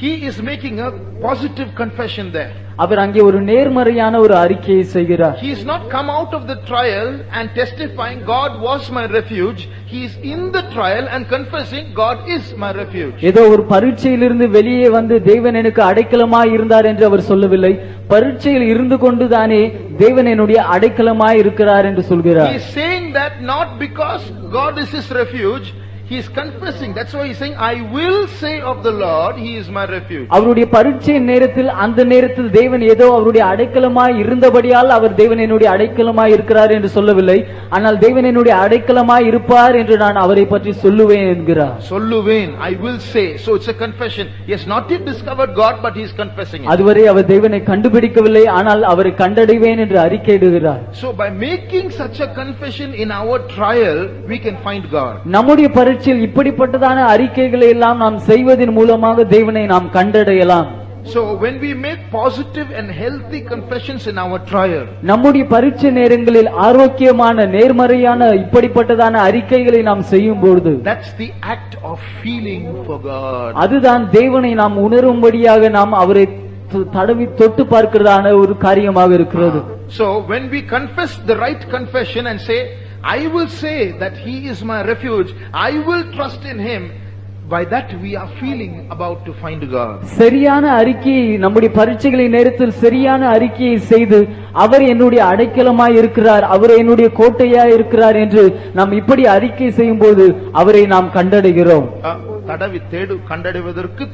he is making a positive confession there. அவர் அங்கே ஒரு நேர்மறையான ஒரு அறிக்கையை செய்கிறார். He is not come out of the trial and testifying God was my refuge. He is in the trial and confessing God is my refuge. ஏதோ ஒரு பரீட்சையிலிருந்து வெளியே வந்து தேவன் எனக்கு அடைக்கலமாய் இருந்தார் என்று அவர் சொல்லவில்லை. பரீட்சையில் இருந்து கொண்டுதானே தேவன் என்னுடைய அடைக்கலமாய் இருக்கிறார் என்று சொல்கிறார். He is saying that not because God is his refuge. He is confessing. That's why he is saying, I will say of the Lord, he is my refuge. அவருடைய பரீட்சையின் நேரத்தில் அந்த நேரத்தில் தேவன் ஏதோ அவருடைய அடைக்கலமாய் இருந்தபடியால் அவர் தேவன் என்னுடைய அடைக்கலமாய் இருக்கிறார் என்று சொல்லவில்லை. ஆனால் தேவன் என்னுடைய அடைக்கலமாய் இருப்பார் என்று நான் அவரை பற்றி சொல்லுவேன் என்கிறார். சொல்லுவேன், I will say. So it's a confession. He has not yet discovered God, but he is confessing it. அதுவரை அவர் தேவனை கண்டுபிடிக்கவில்லை, ஆனால் அவரை கண்டடைவேன் என்று அறிக்கையிடுகிறார். So by making such a confession in our trial, we can find God. நம்முடைய பரீட்சையில் இப்படிப்பட்டதான அறிக்கைகளை எல்லாம் நாம் செய்வதன் மூலமாக தேவனை நாம் கண்டடையலாம். So when we make positive and healthy confessions in our trial, நம்முடைய பரீட்சை நேரங்களில் ஆரோக்கியமான நேர்மறையான இப்படிப்பட்டதான அறிக்கைகளை நாம் செய்யும் பொழுது, that's the act of feeling for God. அதுதான் தேவனை நாம் உணரும்படியாக நாம் அவரை தடவி தொட்டு பார்க்கிறதான ஒரு காரியமாக இருக்கிறது. So when we confess the right confession and say, I will say that he is my refuge, I will trust in him, by that we are feeling about to find God. சரியான அறிக்கையை நம்முடைய பரீட்சைகளின் நேரத்தில் சரியான அறிக்கையை செய்து அவர் என்னுடைய அடைக்கலமாய் இருக்கிறார், அவர் என்னுடைய கோட்டையாய் இருக்கிறார் என்று நாம் இப்படி அறிக்கை செய்யும் போது அவரை நாம் கண்டடைகிறோம். கண்டடைவதற்கு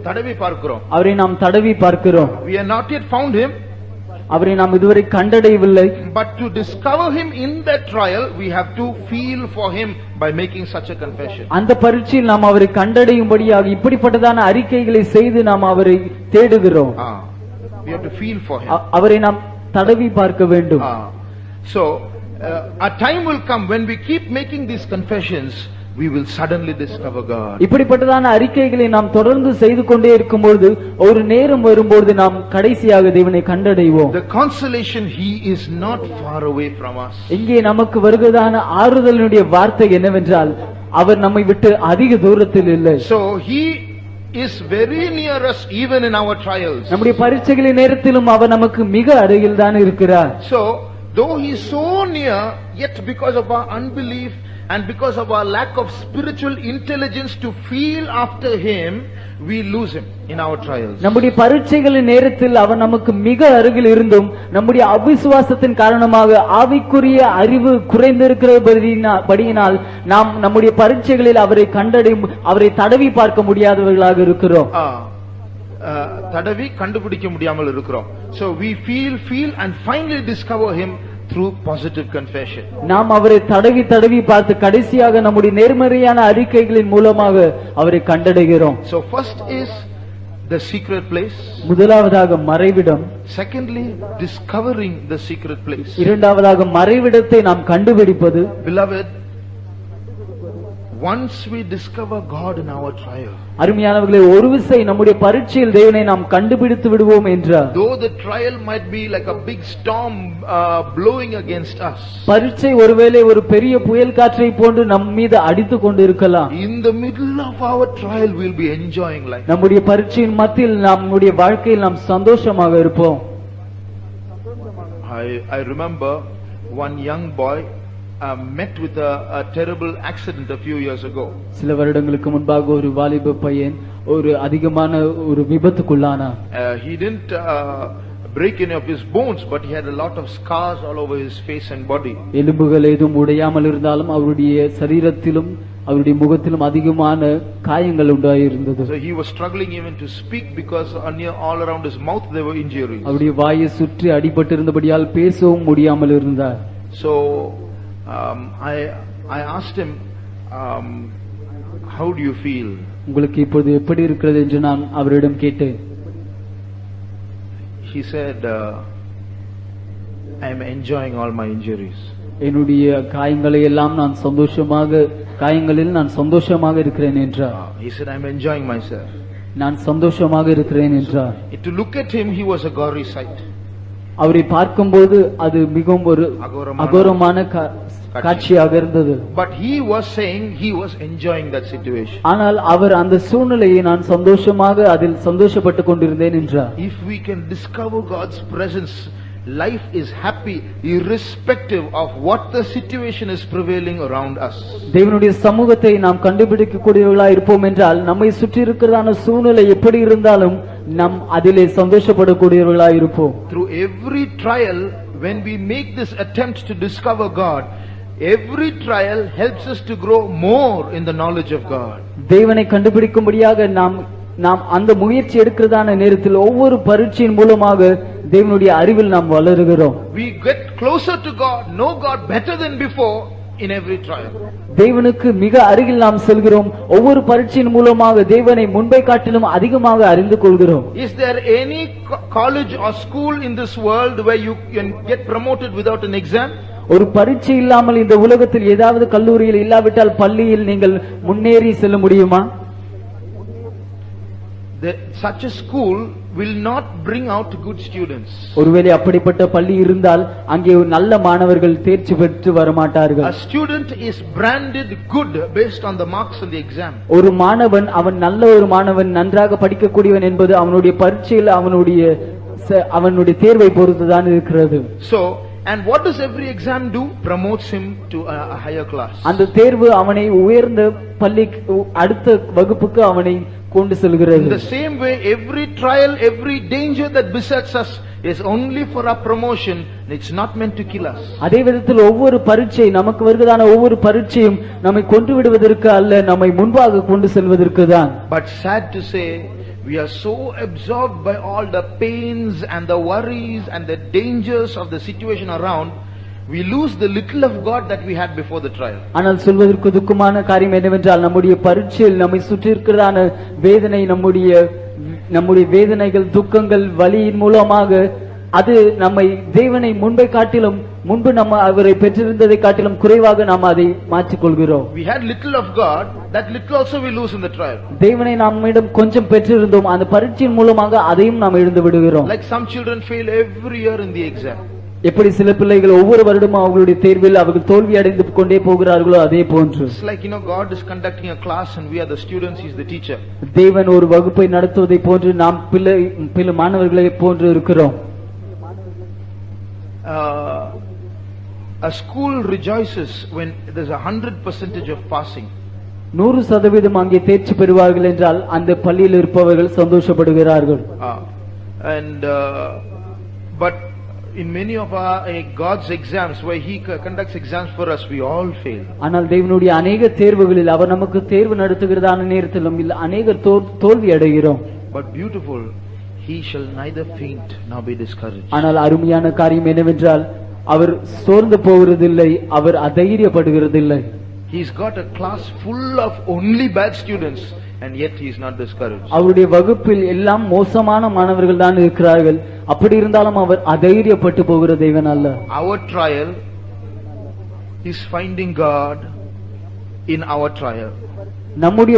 தடவி பார்க்கிறோம். அவரை நாம் தடவி பார்க்கிறோம். We have not yet found him. அவரை நாம் இதுவரை கண்டடையவில்லை. But to discover him in that trial, we have to feel for him by making such a confession. அந்த பரீட்சையில் நாம் அவரை கண்டடையும்படியாக இப்படிப்பட்டதான அறிக்கைகளை செய்து நாம் அவரை தேடுகிறோம். We have to feel for him. அவரை நாம் தடவி பார்க்க வேண்டும். So a time will come when we keep making these confessions, we will suddenly discover God. இப்படிப்பட்டதான அறிக்கைகளை நாம் தொடர்ந்து செய்து கொண்டே இருக்கும்போது ஒரு நேரம் வரும்போது நாம் கடைசியாக தேவனை கண்டடைவோம். The consolation, he is not far away from us. இங்கே நமக்கு வருகிறதான ஆறுதலினுடைய வார்த்தை என்னவென்றால் அவர் நம்மை விட்டு அதிக தூரத்தில் இல்லை. So he is very near us even in our trials. நம்முடைய பரீட்சைகளின் நேரத்திலும் அவர் நமக்கு மிக அருகில் தான் இருக்கிறார். So though he is so near, yet because of our unbelief and because of our lack of spiritual intelligence to feel after him, we lose him in our trials. நம்முடைய பரீட்சைகளின் நேரத்தில் அவர் நமக்கு மிக அருகில் இருந்தும் நம்முடைய அவிசுவாசத்தின் காரணமாக ஆவிக்குரிய அறிவு குறைந்திருக்கிறபடியினால் நாம் நம்முடைய பரீட்சைகளில் அவரை கண்டடையும் அவரை தடவி பார்க்க முடியாதவர்களாக இருக்கிறோம். தடவி கண்டுபிடிக்க முடியாமல் இருக்கிறோம். So we feel and finally discover him through positive confession. நாம் அவரை தடவி பார்த்து கடைசியாக நம்முடைய நேர்மறையான அறிக்கைகளின் மூலமாக அவரை கண்டடைகிறோம். So first is the secret place. முதலாவதாக மறைவிடம். Secondly, discovering the secret place. இரண்டாவதாக மறைவிடத்தை நாம் கண்டுபிடிப்பது. Beloved, once we discover God in our trial, அருமையானவர்களே, ஒரு விசை நம்முடைய பரீட்சையில் தேவனை நாம் கண்டுபிடித்து விடுவோம் என்றால், though the trial might be like a big storm blowing against us, பரீட்சை ஒருவேளை ஒரு பெரிய புயல் காற்றை போன்று நம் மீது அடித்துக் கொண்டு இருக்கலாம், in the middle of our trial we'll be enjoying life. நம்முடைய பரீட்சையின் மத்தியில் நம்முடைய வாழ்க்கையில் நாம் சந்தோஷமாக இருப்போம். I remember one young boy met with a terrible accident a few years ago. சில வருடங்களுக்கு முன்பாக ஒரு வாலிப பையன் ஒரு அதிகமான ஒரு விபத்துக்குள்ளானார். He didn't break any of his bones, but he had a lot of scars all over his face and body. எலும்புகள் எதுவும் உடையாமல் இருந்தாலும் அவருடைய சரீரத்திலும் அவருடைய முகத்திலும் அதிகமான காயங்கள் உண்டாயிருந்தது. So he was struggling even to speak because all around his mouth there were injuries. அவருடைய வாயை சுற்றி அடிபட்டிருந்தபடியால் பேசவும் முடியாமல் இருந்தார். So I asked him, how do you feel? உங்களுக்கு இப்போது எப்படி இருக்கிறது என்று நான் அவரிடம் கேட்டேன். He said, I am enjoying all my injuries. என்னுடைய காயங்களை எல்லாம் நான் காயங்களில் நான் சந்தோஷமாக இருக்கிறேன் என்றார். He said, I am enjoying myself. நான் சந்தோஷமாக இருக்கிறேன் என்றார். To look at him, he was a gory sight. அவரை பார்க்கும்போது அது மிகவும் ஒரு அகோரமான காட்சியாக இருந்தது. But he was saying he was enjoying that situation. ஆனால் அவர் அந்த சூழ்நிலையை நான் சந்தோஷமாக அதில் சந்தோஷப்பட்டுக் கொண்டிருந்தேன் என்றார். If we can discover God's presence, life is happy irrespective of what the situation is prevailing around us. தேவனுடைய சமூகத்தை நாம் கண்டுபிடிக்கக்கூடியவர்களாய் இருப்போம் என்றால் நம்மை சுற்றி இருக்கிறதான சூழ்நிலை எப்படி இருந்தாலும் நாம் அதிலே சந்தோஷப்படக்கூடியவர்களாய் இருப்போம். Through every trial, when we make this attempt to discover God, every trial helps us to grow more in the knowledge of God. தேவனை கண்டுபிடிக்கும்படியாக நாம் அந்த முயற்சி எடுக்கிறதான நேரத்தில் ஒவ்வொரு பரீட்சையின் மூலமாக தேவனுடைய அறிவில் நாம் வளருகிறோம். We get closer to God, know God better than before in every trial. தேவனுக்கு மிக அருகில் நாம் செல்கிறோம். ஒவ்வொரு பரீட்சையின் மூலமாக தேவனை முன்பை காட்டிலும் அதிகமாக அறிந்து கொள்கிறோம். Is there any college or school in this world where you can get promoted without an exam? ஒரு பரீட்சை இல்லாமல் இந்த உலகத்தில் ஏதாவது கல்லூரியில் இல்லாவிட்டால் பள்ளியில் நீங்கள் முன்னேறி செல்ல முடியுமா? Such a school will not bring out good students. ஒருவேளை அப்படிப்பட்ட பள்ளி இருந்தால் அங்கே நல்ல மாணவர்கள் தேர்ச்சி பெற்று வர மாட்டார்கள். A student is branded good based on the marks in the exam. ஒரு மாணவன் அவன் நல்ல ஒரு மாணவன் நன்றாக படிக்கக்கூடியவன் என்பது அவனுடைய பரீட்சையில் அவனுடைய தேர்வை பொறுத்துதான் இருக்கிறது. So, and what does every exam do? Promotes him to a higher class. அந்த தேர்வு அவனை உயர்ந்த பள்ளிக்கு அடுத்த வகுப்புக்கு அவனை கொண்டு செல்கிறது. In the same way, every trial, every danger that besets us is only for our promotion. It's not meant to kill us. அதே விதத்தில் ஒவ்வொரு பரீட்சை நமக்கு வருகிறதான ஒவ்வொரு பரீட்சையும் நம்மை கொன்று விடுவதற்கு அல்ல, நம்மை முன்பாக கொண்டு செல்வதற்கு தான். But sad to say, we are so absorbed by all the pains and the worries and the dangers of the situation around, we lose the little of God that we had before the trial. ஆனால் சொல்வதற்கு துக்கமான காரியம் என்னவென்றால் நம்முடைய பரீட்சையில் நம்மை சுற்றி இருக்கிறதான வேதனை, நம்முடைய வேதனைகள், துக்கங்கள், வலியின் மூலமாக அது நம்மை தேவனை முன்பு நம்ம அவரை பெற்றிருந்ததை காட்டிலும் குறைவாக நாம் அதை மாற்றிக் கொள்கிறோம். We had little of God, that little also we lose in the trial. தேவனை நம்மிடம் கொஞ்சம் பெற்றிருந்தோம், அந்த பரீட்சையின் மூலமாக அதையும் நாம் இழந்து விடுகிறோம். Like some children fail every year in the exam. எப்படி சில பிள்ளைகள் ஒவ்வொரு வருடமும் அவர்களுடைய தேர்வில் அவர்கள் தோல்வி அடைந்து கொண்டே போகிறார்களோ அதே போன்று. It's like, God is conducting a class and we are the students, he is the teacher. தேவன் ஒரு வகுப்பை நடத்துவதை போன்று நாம் பிள்ளை மாணவர்களை போன்று இருக்கிறோம். A school rejoices when there's 100% of passing. 100% அங்கே தேர்ச்சி பெறுவார்கள் என்றால் அந்த பள்ளியில் இருப்பவர்கள் சந்தோஷப்படுகிறார்கள். But in many of our God's exams where he conducts exams for us, we all fail. ஆனால் தேவனுடைய अनेक தேர்வுகளில் அவர் நமக்கு தேர்வு நடத்துகிறதான நேரத்திலும் अनेक தோல்வி அடைகிறோம். But beautiful, he shall neither faint nor be discouraged. ஆனால் அருமையான காரியம் என்னவென்றால் அவர் சோர்ந்து போகிறதில்லை, அவர் அதைரியப்படுகிறதில்லை. He's got a class full of only bad students. and yet he is not discouraged. அவருடைய வகுப்பில் எல்லாம் மோசமான மாணவர்கள் தான் இருக்கிறார்கள். அப்படி இருந்தாலும் அவர் அதைரியப்பட்டு போகிற தேவன் அல்ல. Our trial is finding God in our trial. நம்முடைய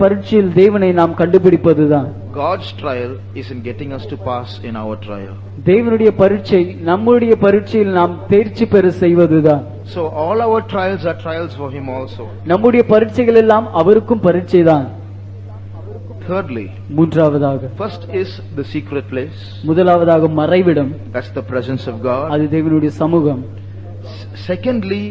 பரீட்சையில் தேவனை நாம் கண்டுபிடிப்பதுதான். God's trial is in getting us to pass in our trial. தேவனுடைய பரீட்சை நம்முடைய பரீட்சையில் நாம் தேர்ச்சி பெற செய்வதுதான். So all our trials are trials for him also. நம்முடைய பரீட்சைகள் எல்லாம் அவருக்கும் பரீட்சைதான். Thirdly, மூன்றாவதாக, first is the secret place. முதலாவதாக மறைவிடம். That's the presence of God. அது தேவனுடைய சமூகம். Secondly,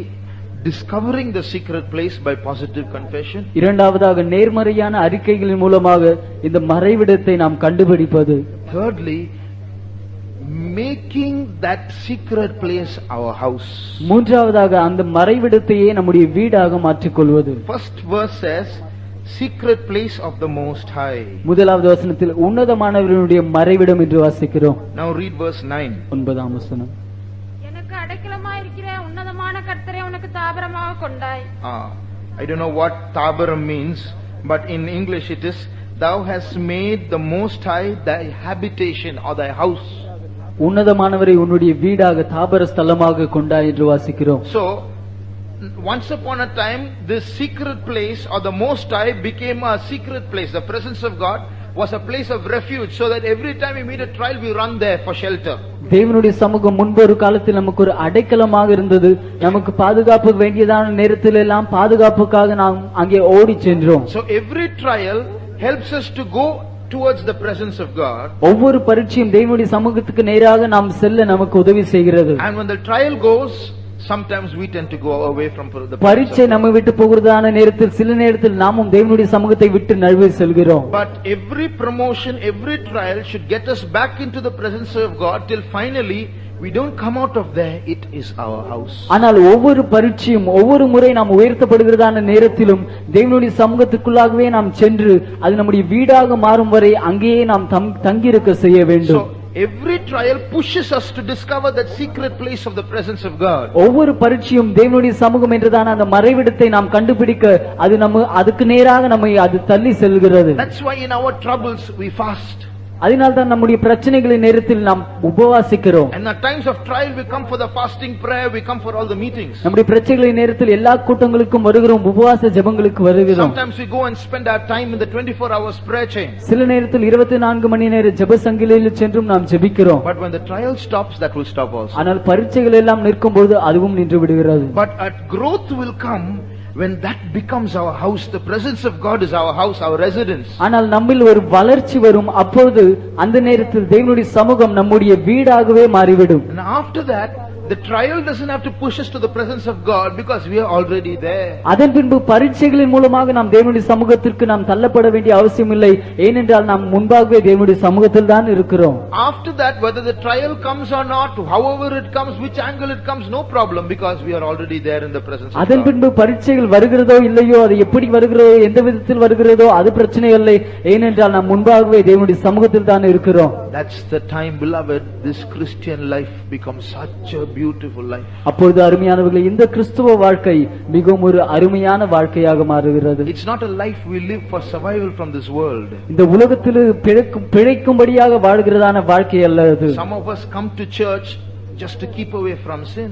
discovering the secret place by positive confession. இரண்டாவதாக நேர்மறையான அறிக்கைகளின் மூலமாக இந்த மறைவிடத்தை நாம் கண்டுபிடிப்பது. Thirdly, making that secret place our house. மூன்றாவதாக அந்த மறைவிடத்தையே நம்முடைய வீடாக மாற்றிக்கொள்வது. First verse says secret place of the most high. முதலாவது வசனத்தில் உன்னதமானவருடைய மறைவிடம் என்று வாசிக்கிறோம். Now read verse 9. 9ஆம் வசனம். எனக்கு அடைக்கலமாய் இருக்கிற உன்னதமான கர்த்தரை உனக்கு தாபரமாக கொண்டாய். I don't know what tabaram means, but in English it is, thou hast made the most high thy habitation or thy house. உன்னதமானவரை உன்னுடைய வீடாக தாபர ஸ்தலமாக கொண்டாய் என்று வாசிக்கிறோம். So once upon a time this secret place or the most high became a secret place. The presence of God was a place of refuge, so that every time we meet a trial we run there for shelter. தேவனுடைய சமூகம் முன்பு ஒரு காலத்தில் நமக்கு ஒரு அடைக்கலமாக இருந்தது. நமக்கு பாதுகாப்பு வேண்டியதான நேரத்தில் எல்லாம் பாதுகாப்புக்காக நாம் அங்கே ஓடி சென்றோம். So every trial helps us to go towards the presence of God. ஒவ்வொரு பரீட்சையும் தேவனுடைய சமூகத்துக்கு நேராக நாம் செல்ல நமக்கு உதவி செய்கிறது. And when the trial goes, sometimes we tend to go away from the பரீட்சை நம்ம விட்டு போகிறதான நேரத்தில் சில நேரத்தில் நாமும் தேவனுடைய சமூகத்தை விட்டு நழுவி செல்கிறோம். But every promotion, every trial should get us back into the presence of God till finally we don't come out of there. It is our house. ஆனால் ஒவ்வொரு பரீட்சையும் ஒவ்வொரு முறை நாம் உயர்த்தப்படுகிறதான நேரத்திலும் தேவனுடைய சமூகத்துக்குள்ளாகவே நாம் சென்று அது நம்முடைய வீடாக மாறும் வரை அங்கேயே நாம் தங்கியிருக்க செய்ய வேண்டும். Every trial pushes us to discover that secret place of the presence of God. ஒவ்வொரு பரீட்சையும் தேவனுடைய சமூகம் என்றதான அந்த மறைவிடத்தை நாம் கண்டுபிடிக்க அது அதுக்கு நேராக நம்மை அது தள்ளி செல்கிறது. That's why in our troubles we fast. அதனால்தான் நம்முடைய பிரச்சனைகளின் நேரத்தில் நாம் உபவாசிக்கிறோம். And at times of trial we come for the fasting prayer, we come for all the meetings. நம்முடைய பிரச்சனைகளின் நேரத்தில் எல்லா கூட்டங்களுக்கும் வருகிறோம், உபவாச ஜெபங்களுக்கு வருகிறோம். Sometimes we go and spend our time in the 24 hours prayer chain. சில நேரத்தில் 24 மணி நேர ஜெப சங்கிலியில் சென்றும் நாம் ஜெபிக்கிறோம். But when the trial stops, that will stop also. ஆனால் பரீட்சைகள் எல்லாம் நிற்கும்போது அதுவும் நின்று விடுகிறது. But at growth will come when that becomes our house. The presence of God is our house, our residence. ஆனால் நம்மில் ஒரு வளர்ச்சி வரும், அப்பொழுது அந்த நேரத்தில் தேவனுடைய சமூகம் நம்முடைய வீடாகவே மாறிவிடும். And after that the trial doesn't have to push us to the presence of God because we are already there. அதன் பின்பு பரீட்சைகளின் மூலமாக நாம் தேவனுடைய சமூகத்திற்கு நாம் தள்ளப்பட வேண்டிய அவசியம் இல்லை. ஏனென்றால் நாம் முன்பாகவே தேவனுடைய சமூகத்தில் தான் இருக்கிறோம். After that, whether the trial comes or not, however it comes, which angle it comes, no problem, because we are already there in the presence of God. அதன் பின்பு பரீட்சைகள் வருகிறதோ இல்லையோ, அது எப்படி வருகிறதோ, எந்த விதத்தில் வருகிறதோ, அது பிரச்சனை இல்லை. ஏனென்றால் நாம் முன்பாகவே தேவனுடைய சமூகத்தில் தான் இருக்கிறோம். That's the time, beloved, this Christian life becomes such a beautiful life. அப்பொழுது அருமையானவர்களே, இந்த கிறிஸ்துவ வாழ்க்கை மிகவும் ஒரு அருமையான வாழ்க்கையாக மாறுகிறது. It's not a life we live for survival from this world. இந்த உலகத்தில் பிழைக்கும்படியாக வாழ்கிறதான வாழ்க்கை அல்ல அது. Some of us come to church just to keep away from sin.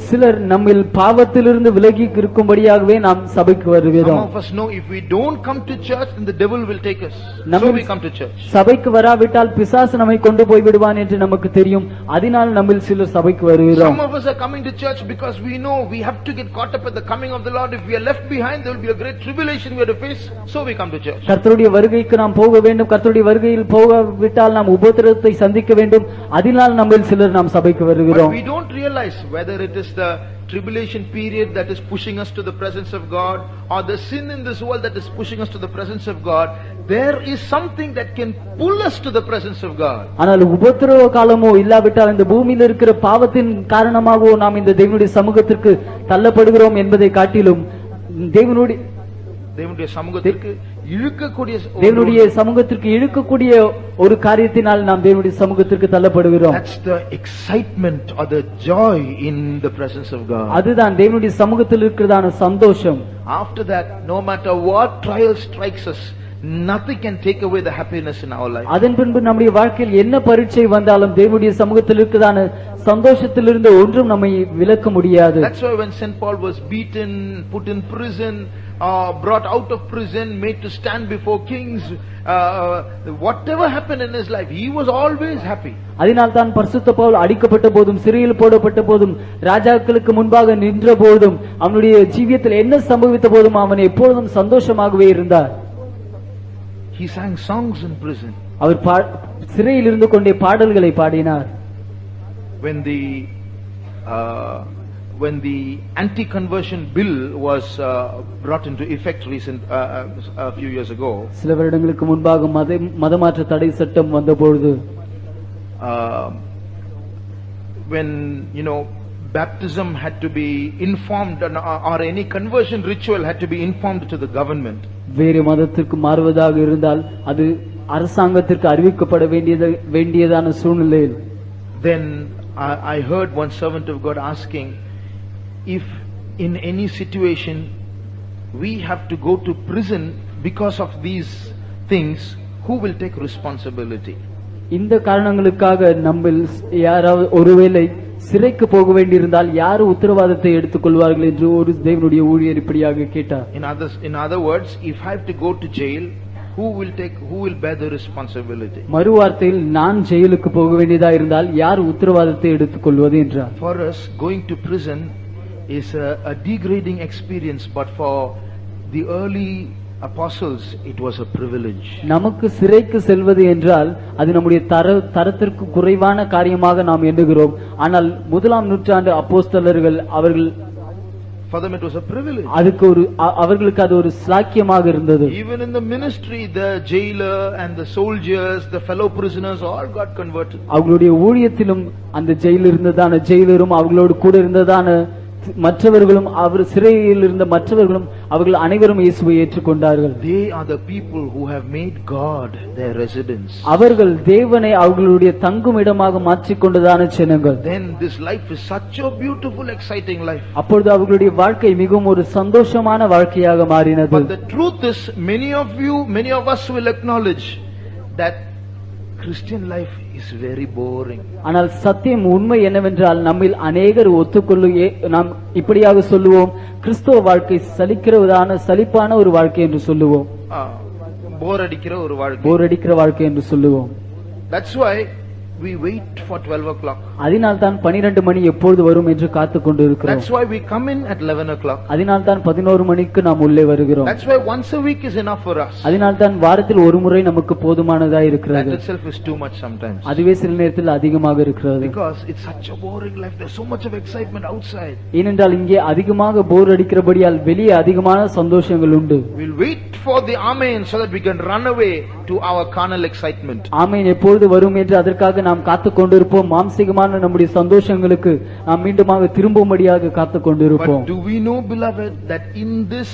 சிலர் நம்மில் பாவத்திலிருந்து விலகி இருக்கும்படியாகவே நாம் சபைக்கு வருகிறோம். Some of us know if we don't come to church, then the devil will take us. So we come to church. சபைக்கு வராவிட்டால் பிசாசு நம்மை கொண்டு போய் விடுவான் என்று நமக்கு தெரியும். அதனால் நம்மில் சிலர் சபைக்கு வருகிறோம். Some of us are coming to church because we know we have to get caught up at the coming of the Lord. If we are left behind, there will be a great tribulation we have to face. So we come to church. கர்த்தருடைய வருகைக்கு நாம் போக வேண்டும். கர்த்தருடைய வருகையில் போகாவிட்டால் நாம் உபத்திரவத்தை சந்திக்க வேண்டும். அதனால் நம்மில் சிலர் நாம் சபைக்கு வருகிறோம். But we don't realize whether it is the tribulation period that is pushing us to the presence of God, or the sin in this world that is pushing us to the presence of God. There is something that can pull us to the presence of God. ஆனால் உபத்திரவ காலமோ இல்லாவிட்டால் இந்த பூமியில் இருக்கிற பாவத்தின் காரணமாகவோ நாம் இந்த தேவனுடைய சமூகத்திற்கு தள்ளப்படுகிறோம் என்பதை காட்டிலும் தேவனுடைய சமூகத்திற்கு இழுக்கக்கூடிய தேவனுடைய சமூகத்திற்கு இழுக்கக்கூடிய ஒரு காரியத்தினால் நாம் தேவனுடைய சமூகத்திற்கு தள்ளப்படுகிறோம். That's the excitement or the joy in the presence of God. அதுதான் தேவனுடைய சமூகத்தில் இருக்கிறதான சந்தோஷம். After that, no matter what trial strikes us, nothing can take away the happiness in our life. அதன் பின்பு நம்முடைய வாழ்க்கையில் என்ன பரீட்சை வந்தாலும் தேவனுடைய சமூகத்தில் இருக்கிறதான சந்தோஷத்திலிருந்து ஒன்றும் நம்மை விலக்க முடியாது. That's why when St. Paul was beaten, put in prison, brought out of prison, made to stand before kings, whatever happened in his life, he was always happy. அதனால் தான் பரிசுத்த பவுல் அடிக்கப்பட்ட போதும் சிறையில் போடப்பட்ட போதும் ராஜாக்களுக்கு முன்பாக நின்ற போதும் அவனுடைய ஜீவியத்தில் என்ன சம்பவித்த போதும் அவன் எப்பொழுதும் சந்தோஷமாகவே இருந்தார். He sang songs in prison. அவர் சிறையில் இருந்து கொண்டே பாடல்களை பாடினார். When the anti-conversion bill was brought into effect a few years ago, சில வருடங்களுக்கு முன்பாக மதமாற்ற தடை சட்டம் வந்தபொழுது, when baptism had to be informed or any conversion ritual had to be informed to the government, வேறு மதத்திற்கு மாறுவதாக இருந்தால் அது அரசாங்கத்திற்கு அறிவிக்கப்பட வேண்டியதான சூழ்நிலையில், then I heard one servant of God asking, if in any situation we have to go to prison because of these things, who will take responsibility? இந்த காரணங்களுக்காக நம்ம யாராவது ஒருவேளை சிறைக்கு போக வேண்டியிருந்தால் யார் உத்தரவாதத்தை எடுத்துக் கொள்வார்கள் என்று ஒரு தேவனுடைய ஊழியர் இப்படியாக கேட்டார். In other words, if I have to go to jail, who will bear the responsibility? மறுவார்த்தையில் நான் ஜெயிலுக்கு போக வேண்டியதா இருந்தால் யார் உத்தரவாதத்தை எடுத்துக் கொள்வது என்றார். For us, going to prison is a degrading experience, but for the early apostles it was a privilege. நமக்கு சிறைக்கு செல்வது என்றால் அது நம்முடைய தரத்திற்கு குறைவான காரியமாக நாம் எண்ணுகிறோம். ஆனால் முதலாம் நூற்றாண்டு அப்போஸ்தலர்கள் அவர்கள் For them it was a privilege. அவர்களுக்கு அது ஒரு ஸ்லாக்கியமாக இருந்தது. Even in the ministry, the jailer and the soldiers, the fellow prisoners all got converted. அவர்களுடைய ஊழியத்திலும் அந்த ஜெயிலில் இருந்ததான ஜெயிலரும் அவர்களோடு கூட இருந்ததான மற்றவர்களும் அவர் சிறையில் இருந்த மற்றவர்களும் அவர்கள் அனைவரும் இயேசுவை ஏற்றுக்கொண்டார்கள். They are the people who have made God their residence. அவர்கள் தேவனை அவர்களுடைய தங்கும் இடமாக மாற்றிக் கொண்டதான ஜனங்கள். Then this life is such a beautiful, exciting life. அப்பொழுது அவர்களுடைய வாழ்க்கை மிகவும் ஒரு சந்தோஷமான வாழ்க்கையாக மாறினது. But the truth is, many of us will acknowledge that Christian life is very boring. ஆனால் சத்தியம் உண்மை என்னவென்றால் நம்மில் அநேகர் நாம் இப்படியாக சொல்லுவோம், கிறிஸ்தவ வாழ்க்கை சலிப்பான ஒரு வாழ்க்கை என்று சொல்லுவோம். போர் அடிக்கிற வாழ்க்கை என்று சொல்லுவோம். That's why we wait for 12 o'clock. அதனால் தான் 12 மணி எப்பொழுது வரும் என்று காத்துக் கொண்டு இருக்கிறோம். That's why we come in at 11 o'clock. அதனால் தான் 11 மணிக்கு நாம் உள்ளே வருகிறோம். That's why once a week is enough for us. அதனால் தான் வாரத்தில் ஒரு முறை நமக்கு போதுமானதா இருக்கிறது. That itself is too much sometimes. அதுவே சில நேரத்தில் அதிகமாக இருக்கிறது. Because it's such a boring life. There's so much of excitement outside. ஏனென்றால் இங்கே அதிகமாக போர் அடிக்கிறபடியால் வெளியே அதிகமான சந்தோஷங்கள் உண்டு. We'll wait for the amen so that we can run away to our carnal excitement. ஆமென் எப்பொழுது வரும் என்று அதற்காக நாம் காத்துக் கொண்டிருப்போம். மாம்சீகமான நம்முடைய சந்தோஷங்களுக்கு நாம் மீண்டுமாக திரும்பும்படியாக காத்துக் கொண்டிருப்போம். But do we know, beloved, that in this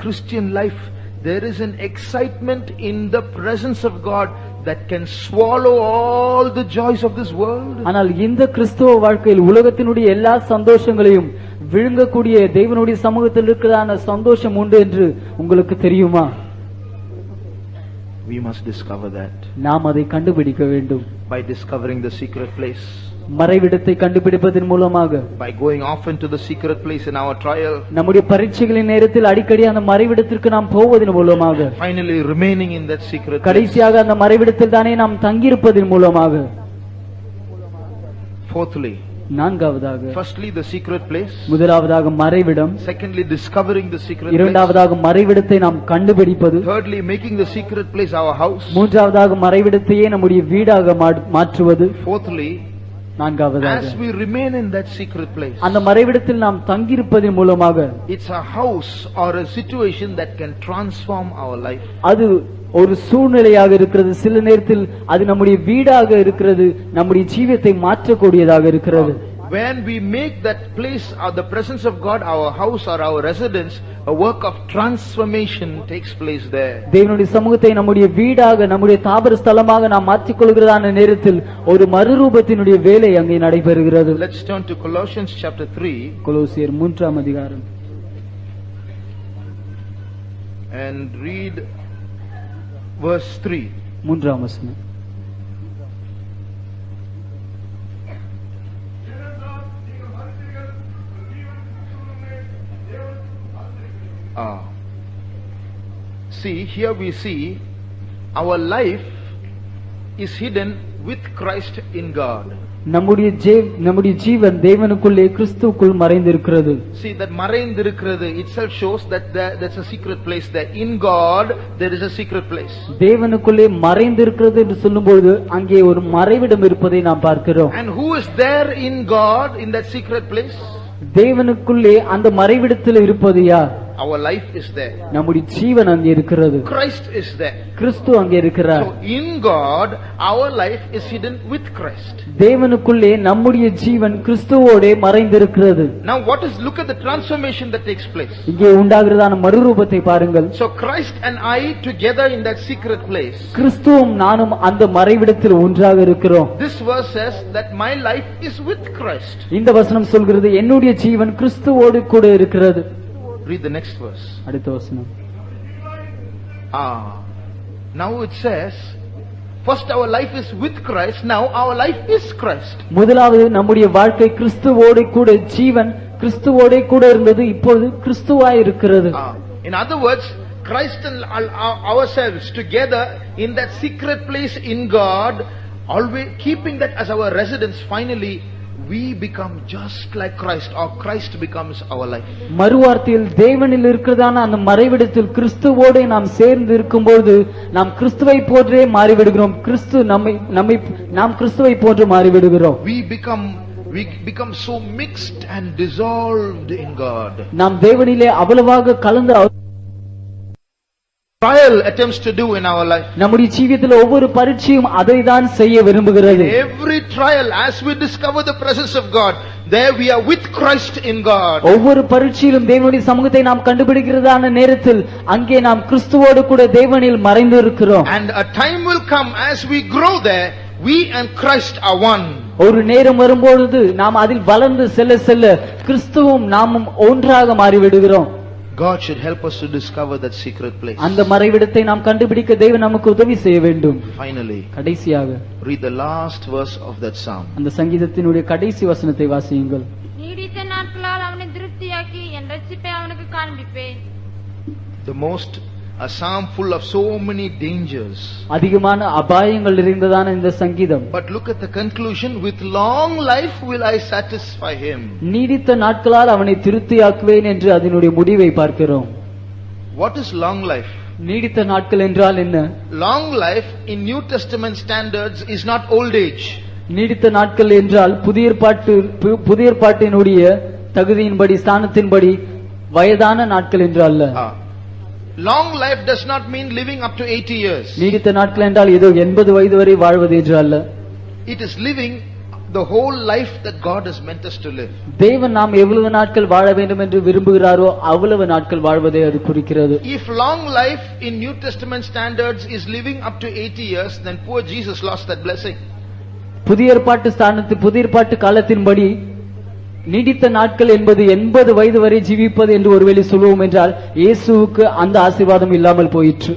Christian life there is an excitement in the presence of God that can swallow all the joys of this world? ஆனால் இந்த கிறிஸ்தவ வாழ்க்கையில் உலகத்தினுடைய எல்லா சந்தோஷங்களையும் விழுங்கக்கூடிய தேவனுடைய சமூகத்தில் இருக்கிறதான சந்தோஷம் உண்டு என்று உங்களுக்கு தெரியுமா? We must discover that. நாம் அதை கண்டுபிடிக்க வேண்டும். By discovering the secret place. மறைவிடத்தை கண்டுபிடிப்பதன் மூலமாக. By going often to the secret place in our trial. நம்முடைய பரீட்சைகளின் நேரத்தில் அடிக்கடி அந்த மறைவிடத்திற்கு நாம் போவதன் மூலமாக. Finally remaining in that secret place. கடைசியாக அந்த மறைவிடத்தில் தானே நாம் தங்கியிருப்பதன் மூலமாக. Fourthly, நான்காவதாக, firstly the secret place, முதலாவதாக மறைவிடம், secondly discovering the secret place, இரண்டாவதாக மறைவிடத்தை நாம் கண்டுபிடிப்பது, thirdly making the secret place our house, மூன்றாவதாக மறைவிடத்தையே நம்முடைய வீடாக மாற்றுவது, fourthly நான்காவதாக as we remain in that secret place, அந்த மறைவிடத்தில் நாம் தங்கியிருப்பதன் மூலமாக it's a house or a situation that can transform our life. அது ஒரு சூழ்நிலையாக இருக்கிறது. சில நேரத்தில் அது நம்முடைய வீடாக இருக்கிறது, நம்முடைய ஜீவியத்தை மாற்றக்கூடியதாக இருக்கிறது. when we make that place or the presence of God our house or our residence, a work of transformation takes place there. தேவனுடைய சமூகத்தை நம்முடைய வீடாக நம்முடைய தாபர ஸ்தலமாக நாம் மாற்றிக் கொள்கிறதான நேரத்தில் ஒரு மறுரூபத்தினுடைய வேலை அங்கே நடைபெறுகிறது. Let's turn to Colossians chapter 3. கொலோசியர் 3ஆம் அதிகாரம் and read verse 3. 3ஆம் வசனம். See, here we see our life is hidden with Christ in God. நம்முடைய ஜீவன் தேவனுக்குள்ளே கிறிஸ்துவுக்குள் மறைந்திருக்கிறது. See, that மறைந்திருக்கிறது itself shows that there's a secret place there. In God there is a secret place. தேவனுக்குள்ளே மறைந்திருக்கிறது என்று சொல்லும்போது அங்கே ஒரு மறைவிடம் இருப்பதை நாம் பார்க்கிறோம். And who is there in God in that secret place? தேவனுக்குள்ளே அந்த மறைவிடத்தில் இருப்பது யார்? Our life is there. நம்முடைய ஜீவன் அங்கே இருக்கிறது. Christ is there. கிறிஸ்து அங்கே இருக்கிறார். So in God our life is hidden with Christ. தேவனுக்குள்ளே நம்முடைய ஜீவன் கிறிஸ்துவோடே மறைந்திருக்கிறது. Now look at the transformation that takes place. இங்கே உண்டாகிறதான மறுரூபத்தை பாருங்கள். So Christ and I together in that secret place. கிறிஸ்துவும் நானும் அந்த மறைவிடத்தில் ஒன்றாக இருக்கிறோம். This verse says that my life is with Christ. இந்த வசனம் சொல்கிறது என்னுடைய ஜீவன் கிறிஸ்துவோடு கூட இருக்கிறது. Read the next verse. அடுத்த வசனம். Now it says first our life is with Christ, now our life is Christ. முதலாவது நம்முடைய வாழ்க்கை கிறிஸ்துவோடு கூட ஜீவன் கிறிஸ்துவோடு கூட இருந்தது, இப்பொழுது கிறிஸ்துவாய் இருக்கிறது. In other words, Christ and ourselves together in that secret place in God, always keeping that as our residence, finally we become just like Christ, or Christ becomes our life. மறுவார்த்தையில் தேவனில் இருக்கிறதான அந்த மறைவிடத்தில் கிறிஸ்துவோடு நாம் சேர்ந்து இருக்கும்போது நாம் கிறிஸ்துவை போன்றே மாறிவிடுகிறோம். நாம் கிறிஸ்துவை போன்று மாறிவிடுகிறோம். We become so mixed and dissolved in God. நாம் தேவனிலே அவ்வளவாக கலந்து trial attempts to do in our life. நம்முடைய ஜீவியத்தில் ஒவ்வொரு பரீட்சையும் அதை தான் செய்ய விரும்புகிறது. Every trial, as we discover the presence of God, there we are with Christ in God. ஒவ்வொரு பரீட்சையிலும் தேவனுடைய சமூகத்தை நாம் கண்டுபிடிக்கிறதான நேரத்தில் அங்கே நாம் கிறிஸ்துவோடு கூட தேவனில் மறைந்து இருக்கிறோம். And a time will come as we grow there, we and Christ are one. ஒரு நேரம் வரும்பொழுது நாம் அதில் வளர்ந்து செல்ல கிறிஸ்துவும் நாமும் ஒன்றாக மாறிவிடுகிறோம். God should help us to discover that secret place. அந்த மறைவிடத்தை நாம் கண்டுபிடிக்க தேவன் நமக்கு உதவி செய்ய வேண்டும். Finally, கடைசியாக read the last verse of that psalm. அந்த சங்கீதத்தினுடைய கடைசி வசனத்தை வாசியுங்கள். நீடித்த நாட்களால் அவனை திருப்தியாக்கி என் ரட்சிப்பை அவனுக்கு காண்பிப்பேன். The most a psalm full of so many dangers. அதிகமான அபாயங்கள் நிறைந்ததான இந்த சங்கீதம். But look at the conclusion, with long life will I satisfy him. நீடித்த நாட்களால் அவனை திருப்தியாக்குவேன் என்று அதனுடைய முடிவை பார்க்கிறோம். What is long life? நீடித்த நாட்கள் என்றால் என்ன? Long life in New Testament standards is not old age. நீடித்த நாட்கள் என்றால் புதிய ஏற்பாட்டினுடைய தகுதியின்படி ஸ்தானத்தின்படி வயதான நாட்கள் என்று அல்ல. Long life does not mean living up to 80 years. நீடித்த நாட்கள் என்றால் ஏதோ 80 வயது வரை வாழ்வது என்று அல்ல. It is living the whole life that God has meant us to live. தேவன் நாம் எவ்வளவு நாட்கள் வாழ வேண்டும் என்று விரும்புகிறாரோ அவ்வளவு நாட்கள் வாழ்வதை அது குறிக்கிறது. If long life in New Testament standards is living up to 80 years, then poor Jesus lost that blessing. புதிய ஏற்பாட்டு காலத்தின்படி நீடித்த நாட்கள் என்பது 80 வயது வரை ஜீவிப்பது என்று ஒருவேளை சொல்லுவோம் என்றால் இயேசுவுக்கு அந்த ஆசீர்வாதம் இல்லாமல் போயிற்று.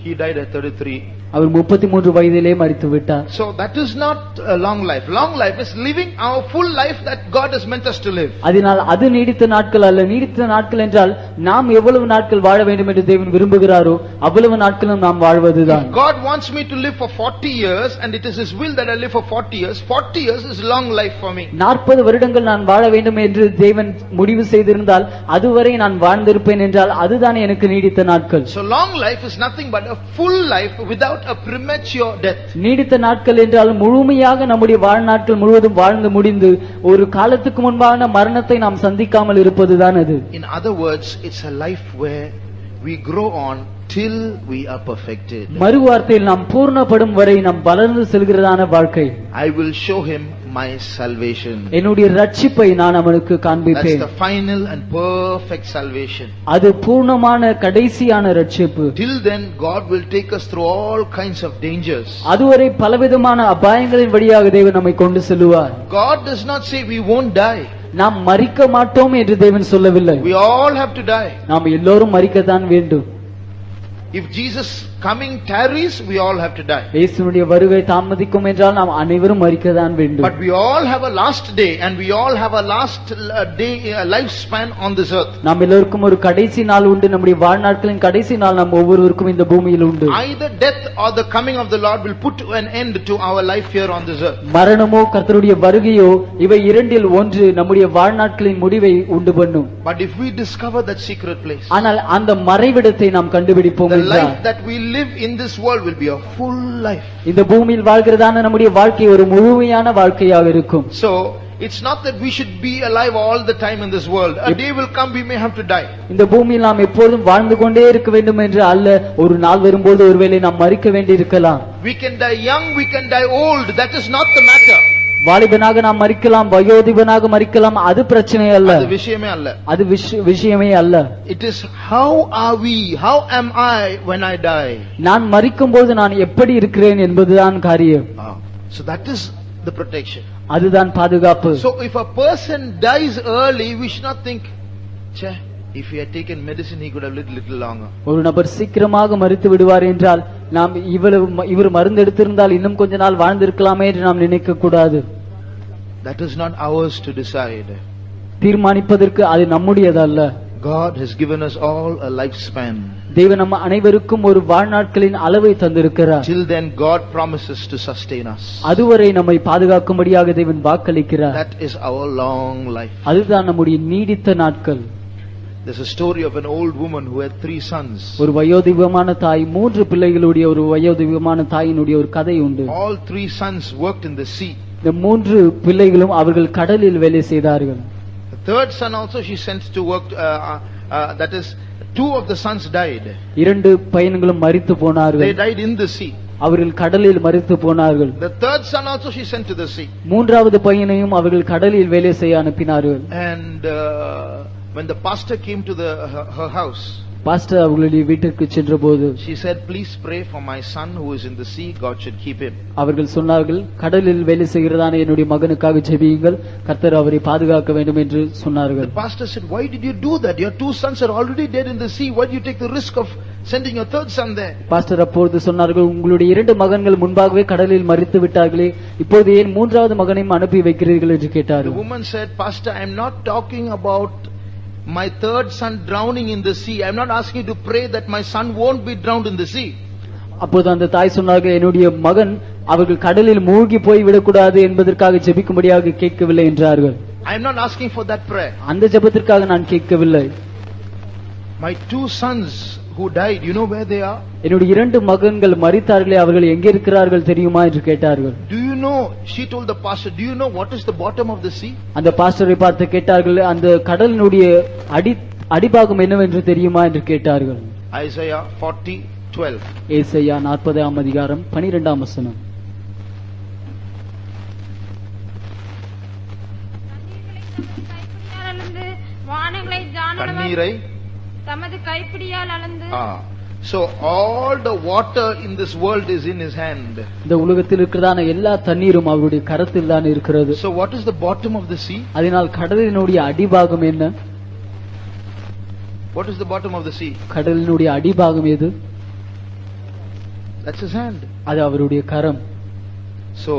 He died at 33. அவர் 33 வயதிலே மரித்து விட்டார். So that is not a long life. Long life is living our full life that God has meant us to live. அதனால் அது நீடித்த நாட்கள் அல்ல. நீடித்த நாட்கள் என்றால் நாம் எவ்வளவு நாட்கள் வாழ வேண்டும் என்று தேவன் விரும்புகிறாரோ அவ்வளவு நாட்களும் நாம் வாழ்வதுதான். God wants me to live for 40 years and it is his will that I live for 40 years. 40 years is long life for me. 40 வருடங்கள் நான் வாழ வேண்டும் என்று தேவன் முடிவு செய்திருந்தால் அதுவரை நான் வாழ்ந்திருப்பேன் என்றால் அதுதான் எனக்கு நீடித்த நாட்கள். So long life is nothing but a full life without a premature death. நீடித்த நாட்கள் என்றால் முழுமையாக நம்முடைய வாழ்நாட்கள் முழுவதும் வாழ்ந்து முடிந்து ஒரு காலத்துக்கு முன்பான மரணத்தை நாம் சந்திக்காமல் இருப்பதுதான் அது. In other words, it's a life where we grow on till we are perfected. மறுவார்த்தையில் நாம் பூர்ணப்படும் வரை நாம் வளர்ந்து செல்கிறதான வாழ்க்கை. I will show him my salvation. என்னுடைய ரட்சிப்பை நான் அவனுக்கு காண்பிப்பேன். That's the final and perfect salvation. அது பூர்ணமான கடைசியான ரட்சிப்பு. Till then God will take us through all kinds of dangers. அதுவரை பலவிதமான அபாயங்களின் வழியாக தேவன் நம்மை கொண்டு செல்வார். God does not say we won't die. நாம் மரிக்க மாட்டோம் என்று தேவன் சொல்லவில்லை. We all have to die. நாம் எல்லோரும் மரிக்கத்தான் வேண்டும். If Jesus coming tarries, we all have to die. இயேசுவினுடைய வருகை தாமதிக்கும் என்றால் நாம் அனைவரும் மரிக்கத்தான் வேண்டும். But we all have a last day and we all have a last day lifespan on this earth. நாம் எல்லோருக்கும் ஒரு கடைசி நாள் உண்டு. நம்முடைய வாழ்நாட்களின் கடைசி நாள் நாம் ஒவ்வொருவருக்கும் இந்த பூமியில் உண்டு. Either death or the coming of the Lord will put an end to our life here on this earth. மரணமோ கர்த்தருடைய வருகையோ இவை இரண்டில் ஒன்று நம்முடைய வாழ்நாட்களின் முடிவை உண்டு பண்ணும். But if we discover that secret place, ஆனால் அந்த மறைவிடத்தை நாம் கண்டுபிடிப்போம் the life என்றால் that we live in this world will be a full life. இந்த பூமியில் வாழ்கிறதான நம்முடைய வாழ்க்கை ஒரு முழுமையான வாழ்க்கையாக இருக்கும். So it's not that we should be alive all the time in this world. A day will come we may have to die. இந்த பூமியில் நாம் எப்பொழுதும் வாழ்ந்து கொண்டே இருக்க வேண்டும் என்று அல்ல. ஒரு நாள் வரும்போது ஒருவேளை நாம் மரிக்க வேண்டியிருக்கலாம். We can die young, we can die old. That is not the matter. வாலிபனாக நாம் மரிக்கலாம், வயோதிபனாக மரிக்கலாம். அது பிரச்சனை அல்ல. அது விஷயமே அல்ல. அது விஷயமே அல்ல. It is how are we? How am I when I die? நான் மரிக்கும்போது நான் எப்படி இருக்கிறேன் என்பதுதான் காரியம். So that is the protection. அதுதான் பாதுகாப்பு. So if a person dies early, we should not think, "Che, if he had taken medicine he could have lived little longer." ஒரு நபர் சீக்கிரமாக மரித்து விடுவார் என்றால் நாம் இவர் மருந்து எடுத்திருந்தால் இன்னும் கொஞ்ச நாள் வாழ்ந்திருக்கலாமே என்று நாம் நினைக்க கூடாது. That is not ours to decide. தீர்மானிப்பதற்கு அது நம்முடையதல்ல. God has given us all a lifespan. தேவன் நம்ம அனைவருக்கும் ஒரு வாழ்நாட்களின் அளவை தந்திருக்கிறார். Till then God promises to sustain us. அதுவரை நம்மை பாதுகாக்கும்படியாக தேவன் வாக்களிக்கிறார். That is our long life. அதுதான் நம்முடைய நீடித்த நாட்கள். There's a story of an old woman who had 3 sons. ஒரு வயோதிபமான தாய் 3 பிள்ளைகளுடைய ஒரு வயோதிபமான தாயினுடைய ஒரு கதை உண்டு. All 3 sons worked in the sea. இந்த 3 பிள்ளைகளும் அவர்கள் கடலில் வேலை செய்தார்கள். The third son also she sent to work. That is, 2 of the sons died. 2 பையன்களும் மரித்து போனார்கள். They died in the sea. அவர்கள் கடலில் மரித்து போனார்கள். The third son also she sent to the sea. 3வது பையனையும் அவர்கள் கடலில் வேலை செய்ய அனுப்பினார்கள். And when the pastor came to her house, pastor அவர்களுடைய வீட்டிற்கு சென்றபோது she said, "Please pray for my son who is in the sea. God should keep him." அவர்கள் சொன்னார்கள், கடலில் வேலை செய்கிறதான என்னுடைய மகனுக்காக ஜெபியுங்கள், கர்த்தர் அவரை பாதுகாக்க வேண்டும் என்று சொன்னார்கள். The pastor said, "Why did you do that? Your 2 sons are already dead in the sea. Why do you take the risk of sending your third son there?" Pastor அப்பொழுது சொன்னார்கள், உங்களுடைய 2 மகன்கள் முன்பாகவே கடலில் மரித்து விட்டார்களே, இப்பொழுது ஏன் 3வது மகனையும் அனுப்பி வைக்கிறீர்கள் என்று கேட்டார்கள். The woman said, "Pastor, I am not talking about my third son drowning in the sea. I am not asking you to pray that my son won't be drowned in the sea." அப்போது அந்த தாய் சொன்னார்கள், என்னுடைய மகன் அவர்கள் கடலில் மூழ்கி போய் விடக்கூடாது என்பதற்காக ஜெபிக்கும்படியாக கேட்கவில்லை என்றார்கள். I am not asking for that prayer. அந்த ஜெபத்திற்காக நான் கேட்கவில்லை. My 2 sons who died, you know where they are? என்னுடைய 2 மகன்கள் மரித்தார்களே, அவர்கள் எங்கே இருக்கிறார்கள் தெரியுமா என்று கேட்டார்கள். Do you know, she told the pastor, do you know what is the bottom of the sea? அந்த பாஸ்டரை பார்த்து கேட்டார்கள், அந்த கடலினுடைய அடிபாகம் என்னவென்று தெரியுமா என்று கேட்டார்கள். Isaiah 40:12. ஏசாயா 40ஆம் அதிகாரம் 12ஆம் வசனம். தண்ணீரை தமது கைப்பிடியால் அளந்து. So all the water in this world is in his hand. இந்த உலகத்தில் இருக்கிறதான எல்லா தண்ணீரும் அவருடைய கரத்தில் தான் இருக்கிறது. So what is the bottom of the sea? அதனால் கடலினுடைய அடிபாகம் என்ன? What is the bottom of the sea? கடலினுடைய அடிபாகம் எது? That's his hand. அது அவருடைய கரம். So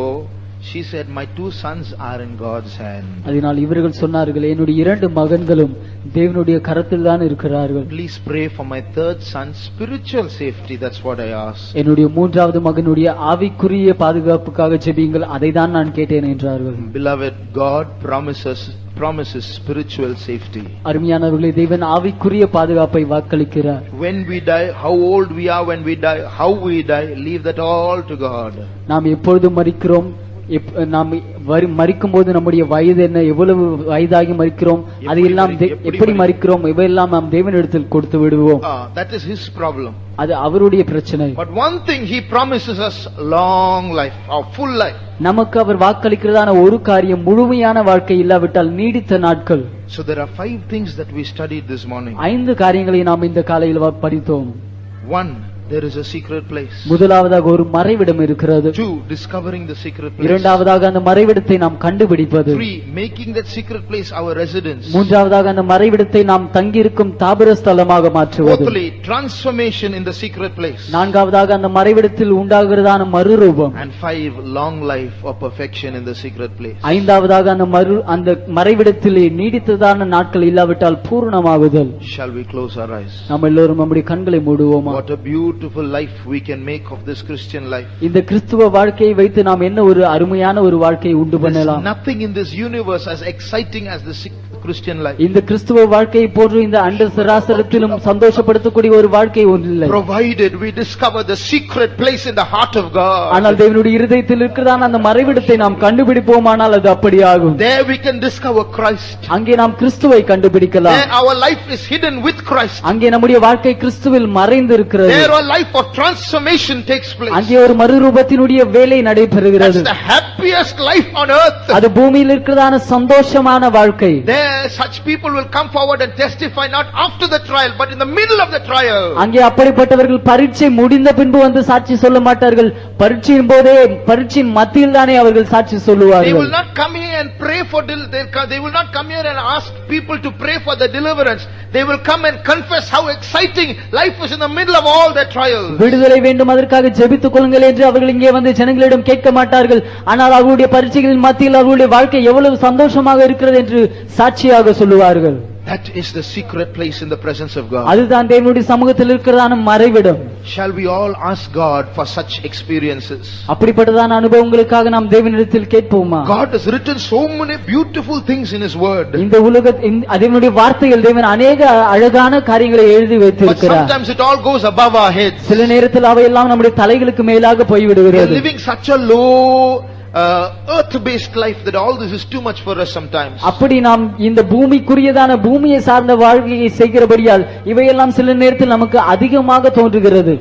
she said, "My 2 sons are in God's hand." அதனால் இவர்கள் சொன்னார்கள், என்னுடைய 2 மகன்களும் தேவனுடைய கரத்தில் தான் இருக்கிறார்கள். Please pray for my third son's spiritual safety. That's what I asked. என்னுடைய 3வது மகனுடைய ஆவிக்குரிய பாதுகாப்புக்காக ஜெபியுங்கள், அதை தான் நான் கேட்டேன் என்றார்கள். Beloved, God promises spiritual safety. அருமையானவர்களே, தேவன் ஆவிக்குரிய பாதுகாப்பை வாக்களிக்கிறார். When we die, how old we are when we die, how we die, leave that all to God. நாம் எப்பொழுது மரிக்கிறோம், நாம் மரிக்கும் போது நம்முடைய வயது என்ன, எவ்வளவு வயதாகி மரிக்கிறோம், அதையெல்லாம் எப்படி மரிக்கிறோம், இவையெல்லாம் நாம் தேவனிடத்தில் கொடுத்து விடுவோம். That is his problem. அது அவருடைய பிரச்சனை. But one thing he promises us, long life or full life. நமக்கு அவர் வாக்களிக்கிறதான ஒரு காரியம், முழுமையான வாழ்க்கை இல்லாவிட்டால் நீடித்த நாட்கள். So there are 5 things that we studied this morning. 5 காரியங்களை நாம் இந்த காலையில் படித்தோம். 1, there is a secret place. முதலாவதாக ஒரு மறைவிடம் இருக்கிறது. 2, discovering the secret place. இரண்டாவதாக அந்த மறைவிடத்தை நாம் கண்டுபிடிப்பது. 3, making that secret place our residence. மூன்றாவதாக அந்த மறைவிடத்தை நாம் தங்கியிருக்கும் தாபர ஸ்தலமாக மாற்றுவது. 4thly, transformation in the secret place. நான்காவதாக அந்த மறைவிடத்தில் உண்டாகிறதான மறுரூபம். And 5, long life or perfection in the secret place. ஐந்தாவதாக அந்த மறைவிடத்திலே நீடித்ததான நாட்கள் இல்லாவிட்டால் பூரணமாகுதல். Shall we close our eyes? நாம் எல்லோரும் நம்முடைய கண்களை மூடுவோமா? What a beautiful life we can make of this Christian life. இந்த கிறிஸ்துவ வாழ்க்கையை வைத்து நாம் என்ன ஒரு அருமையான ஒரு வாழ்க்கையை உண்டு பண்ணலாம். Nothing in this universe as exciting as the Christian life. இந்த கிறிஸ்துவ வாழ்க்கையை போன்று இந்த அண்ட சராசரத்திலும் சந்தோஷப்படுத்தக்கூடிய ஒரு வாழ்க்கை ஒன்றில்லை. Provided we discover the secret place in the heart of God. ஆனால் தேவனுடைய இருதயத்தில் இருக்கிறதான அந்த மறைவிடத்தை நாம் கண்டுபிடிப்போமானால் அது அப்படியாகும். There we can discover Christ. அங்கே நாம் கிறிஸ்துவை கண்டுபிடிக்கலாம். There our life is hidden with Christ. அங்கே நம்முடைய வாழ்க்கை கிறிஸ்துவில் மறைந்து இருக்கிறது. There a life of transformation takes place. அங்கே ஒரு மறுரூபத்தினுடைய வேலை நடைபெறுகிறது. That's the happiest life on earth. அது பூமியில் இருக்கிறதான சந்தோஷமான வாழ்க்கை. There such people will come forward and testify not after the trial but in the middle of the trial. அங்கே அப்படிப்பட்டவர்கள் பரீட்சை முடிந்த பின்பு வந்து சாட்சி சொல்ல மாட்டார்கள். பரீட்சையின் போதே, பரீட்சையின் மத்தியில் தானே அவர்கள் சாட்சி சொல்லுவார்கள். They will not come here and pray for they will not come here and ask people to pray for the deliverance. They will come and confess how exciting life is in the middle of all their trials. விடுதலை வேண்டும் அதற்காக ஜெபித்துக் கொள்ளுங்கள் என்று அவர்கள் இங்கே வந்து ஜனங்களிடம் கேட்க மாட்டார்கள். ஆனால் அவருடைய பரீட்சைகளின் மத்தியில் அவருடைய வாழ்க்கை எவ்வளவு சந்தோஷமாக இருக்கிறது என்று சாட்சியாக சொல்லுவார்கள். That is the secret place in the presence of God. அதுதான் தேவனுடைய சமூகத்தில் இருக்கிறதான மறைவிடம். Shall we all ask God for such experiences? அப்படிப்பட்டதான அனுபவங்களுக்காக நாம் தேவனிடத்தில் கேட்போமா? God has written so many beautiful things in his word. இந்த தேவனுடைய வார்த்தையில் தேவன் अनेक அழகான காரியங்களை எழுதி வைத்திருக்கிறார். But sometimes it all goes above our heads. சில நேரத்தில் அவையெல்லாம் நம்முடைய தலைகளுக்கு மேலாக போய் விடுகிறது. We are living such a low earth based life that all this is too much for us sometimes. அப்படி நாம் இந்த பூமிக்குரியதான பூமியை சார்ந்த வாழ்க்கையை செய்கிறபடியால் இவையெல்லாம் சில நேரத்தில் நமக்கு அதிகமாக தோன்றுகிறது.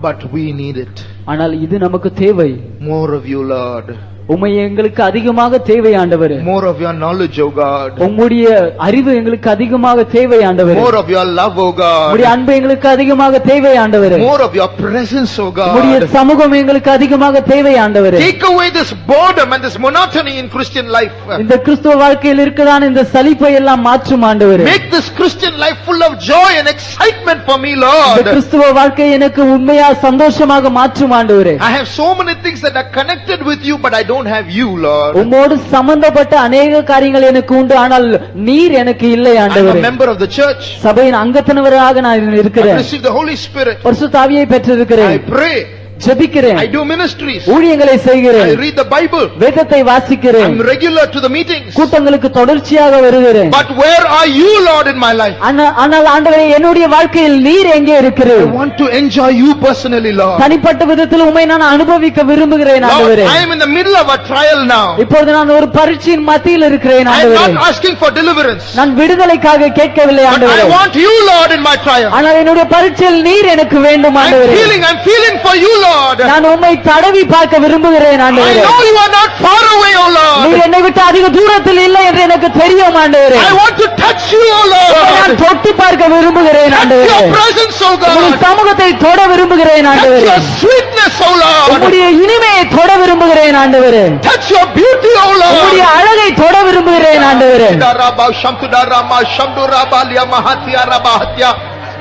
But we need it. ஆனால் இது நமக்கு தேவை. More of you, Lord. உம்மை எங்களுக்கு அதிகமாக தேவை ஆண்டவரே. More of your knowledge, O God. உம்முடைய அறிவு எங்களுக்கு அதிகமாக தேவை ஆண்டவரே. More of your love, O God. உம்முடைய அன்பு எங்களுக்கு அதிகமாக தேவை ஆண்டவரே. More of your presence, O God. உம்முடைய சமூகம் எங்களுக்கு அதிகமாக தேவை ஆண்டவரே. Take away this boredom and this monotony in Christian life. இந்த கிறிஸ்துவ வாழ்க்கையில் இருக்கிறதான இந்த சலிப்பை எல்லாம் மாற்றும் ஆண்டவரே. Make this Christian life full of joy and excitement for me, Lord. இந்த கிறிஸ்துவ வாழ்க்கை எனக்கு உண்மையா சந்தோஷமாக மாற்றும் ஆண்டவரே. I have so many things that are connected with you but I don't have you, Lord. உம்மோடு சம்பந்தப்பட்ட अनेक காரியங்கள் எனக்கு உண்டு ஆனால் நீர் எனக்கு இல்லை ஆண்டவரே. I am a member of the church. சபையின் அங்கத்தினராக நான் இருக்கிறேன். I receive the Holy Spirit. பரிசுத்த ஆவியை பெற்றிருக்கிறேன். I pray. ஜெபிக்கிறேன். I do ministries. ஊழியங்களை செய்கிறேன். I read the Bible. வேதத்தை வாசிக்கிறேன். I'm regular to the meetings. கூட்டங்களுக்கு தொடர்ச்சியாக வருகிறேன். But where are you, Lord, in my life? ஆனால் ஆண்டவரே என்னுடைய வாழ்க்கையில் நீர் எங்கே இருக்கிறீர்? I want to enjoy you personally, Lord. தனிப்பட்ட விதத்தில் உம்மை நான் அனுபவிக்க விரும்புகிறேன் ஆண்டவரே. Lord, I am in the middle of a trial now. இப்பொழுது நான் ஒரு பரீட்சையின் மத்தியில் இருக்கிறேன் ஆண்டவரே. I am not asking for deliverance. நான் விடுதலைக்காக கேட்கவில்லை ஆண்டவரே. I want you, Lord, in my trial. ஆனால் என்னுடைய பரீட்சையில் நீர் எனக்கு வேண்டும் ஆண்டவரே. I'm feeling for you, Lord. நான் உம்மை தடவி பார்க்க விரும்புகிறேன் ஆண்டவரே. I know you are not far away, O Lord. நீர் என்னை விட்டு அதிக தூரத்தில் இல்லை என்று எனக்கு தெரியும் ஆண்டவரே. I want to touch you, O Lord. நான் தொட்டு பார்க்க விரும்புகிறேன் ஆண்டவரே. Touch your presence, O God. உம்முடைய சமூகத்தை தொட விரும்புகிறேன் ஆண்டவரே. Touch your sweetness, O Lord. உம்முடைய இனிமையை தொட விரும்புகிறேன் ஆண்டவரே. Touch your beauty, O Lord. உம்முடைய அழகை தொட விரும்புகிறேன் ஆண்டவரே. Daraba shamtudarama shamdurabalia mahatia rabahatia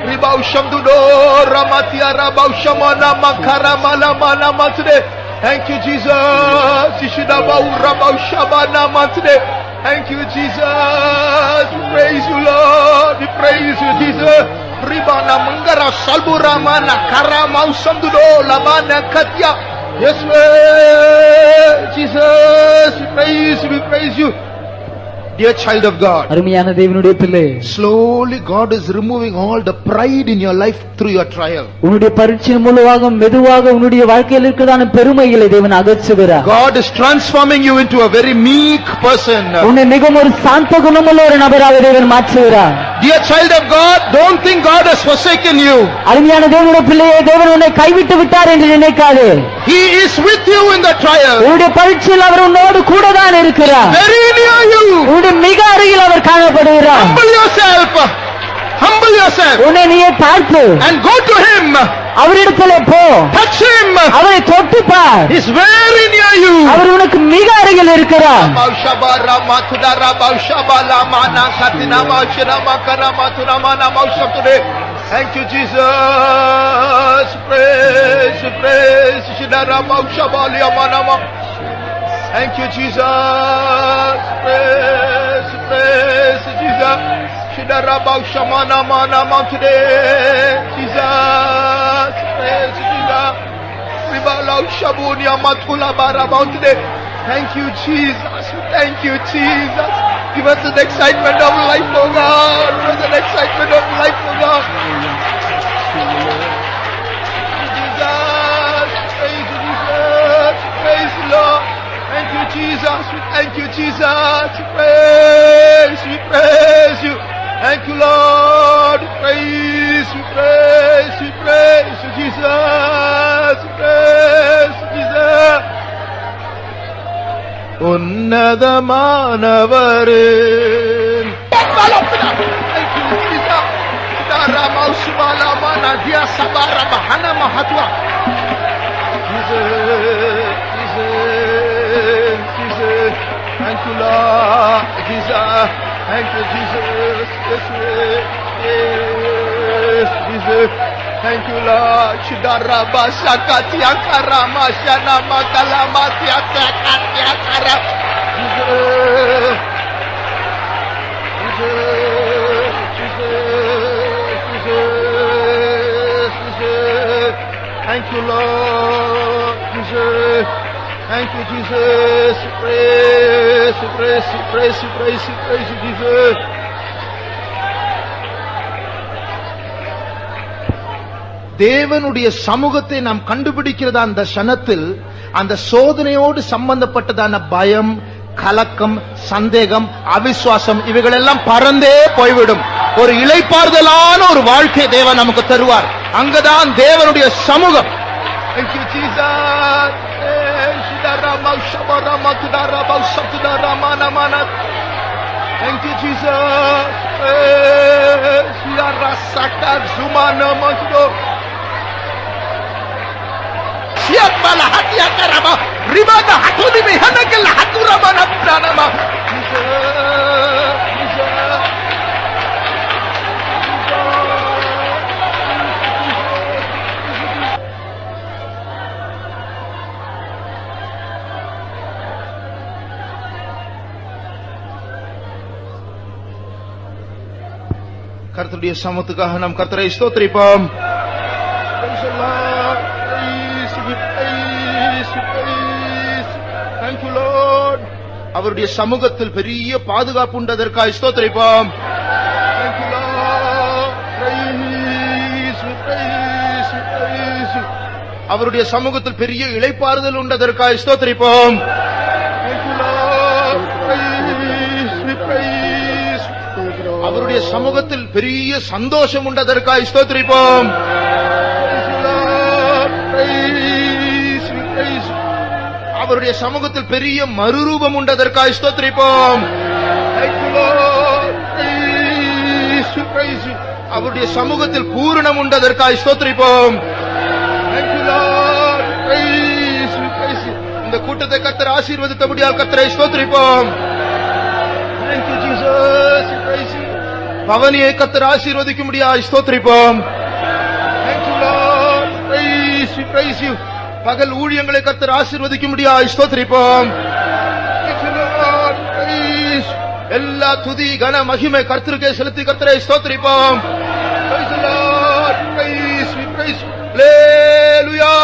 ribau shamdudo ramatia rabau shamana makarama mana matde. Thank you, Jesus. Ishidabau rabau shabana matde. Thank you, Jesus. We praise you, Lord. We praise you, Jesus. Ribana mangara salburama na karama shamdudo lamana katya. Yes, Jesus. We praise you. We praise you. Dear child of God, அருமையான தேவனுடைய பிள்ளை, slowly God is removing all the pride in your life through your trial. உன்னுடைய பரீட்சை மூலமாக மெதுவாக உன்னுடைய வாழ்க்கையில் இருக்கிறதான பெருமைகளை தேவன் அகற்றுகிறார். God is transforming you into a very meek person. உன்னை மிகவும் ஒரு சாந்த குணமுள்ள ஒரு நபராக தேவன் மாற்றுகிறார். Dear child of God, don't think God has forsaken you. அருமையான தேவனுடைய பிள்ளையே, தேவன் உன்னை கைவிட்டு விட்டார் என்று நினைக்காதே. He is with you in the trial. உன்னுடைய பரீட்சையில் அவர் உன்னோடு கூட தான் இருக்கிறார். Very near you. உன்னுடைய மிக அருகில் அவர் காணப்படுகிறார். Humble yourself. Humble yourself. உன்னை நீயே தாழ்த்து And go to Him. அவரிடத்திலே போ. Touch Him. அவரை தொட்டு பார். He is very near you. அவர் உனக்கு மிக அருகில் இருக்கிறார். Thank you, Jesus. Praise, praise. Thank you, Jesus. Praise, praise, Jesus. Today, Jesus. Praise, Jesus. Thank you, Jesus. Thank you, Jesus. Give us an excitement of life, oh God. Give us an excitement of life, oh God. Jesus. Praise Jesus. Praise the Lord. Thank you, Jesus. Thank you, Jesus. Praise, we praise you. Thank you, Lord. Praise, we praise, we praise you, Jesus. Praise, Jesus. உன்னதமானவரே. Thank you, Jesus. Jesus. Thank you, Lord. Jesus. Thank you, Jesus. Yes, Jesus. Thank you, Lord. Shidaraba Shakatia Karama Shana Makalama Tiakatia Kara. Jesus. Jesus. Jesus. Jesus. Thank you, Lord. Jesus. Thank you, Jesus. Praise, praise, praise, praise, praise, Jesus. தேவனுடைய சமூகத்தை நாம் கண்டுபிடிக்கிறத அந்த க்ஷணத்தில் அந்த சோதனையோடு சம்பந்தப்பட்டதான பயம், கலக்கம், சந்தேகம், அவிசுவாசம் இவைகளெல்லாம் பறந்தே போய்விடும். ஒரு இளைப்பாறுதலான ஒரு வாழ்க்கை தேவன் நமக்கு தருவார். அங்கதான் தேவனுடைய சமூகம். Thank you, Jesus. Thank you, Jesus. கர்த்தருடைய சமூகத்துக்காக நாம் கர்த்தரை ஸ்தோத்திரிப்போம். Thank you, Lord. அவருடைய சமூகத்தில் பெரிய பாதுகாப்பு உண்டதற்காக ஸ்தோத்திரிப்போம். Thank you, Lord. Praise, praise, praise. அவருடைய சமூகத்தில் பெரிய இளைப்பாறுதல் உண்டதற்காக ஸ்தோத்திரிப்போம். Thank you, Lord. Praise, praise. அவருடைய சமூகத்தில் பெரிய சந்தோஷம் உண்டதற்காக ஸ்தோத்திரிப்போம். அவருடைய சமூகத்தில் பெரிய மறுரூபம் உண்டதற்காக ஸ்தோத்திரிப்போம். அவருடைய சமூகத்தில் பூரணம் உண்டதற்காக ஸ்தோத்திரிப்போம். இந்த கூட்டத்தை கர்த்தர் ஆசீர்வதித்தபடியால் கர்த்தரை ஸ்தோத்திரிப்போம். பவனியை கர்த்தர் ஆசீர்வதிக்கும்படியாய் ஸ்தோத்திரிப்போம். பகல் ஊழியங்களை கர்த்தர் ஆசீர்வதிக்கும்படியாய் ஸ்தோத்திரிப்போம். எல்லா துதி கன மகிமை கர்த்தருக்கே செலுத்தி கர்த்தரை ஸ்தோத்திரிப்போம். Hallelujah.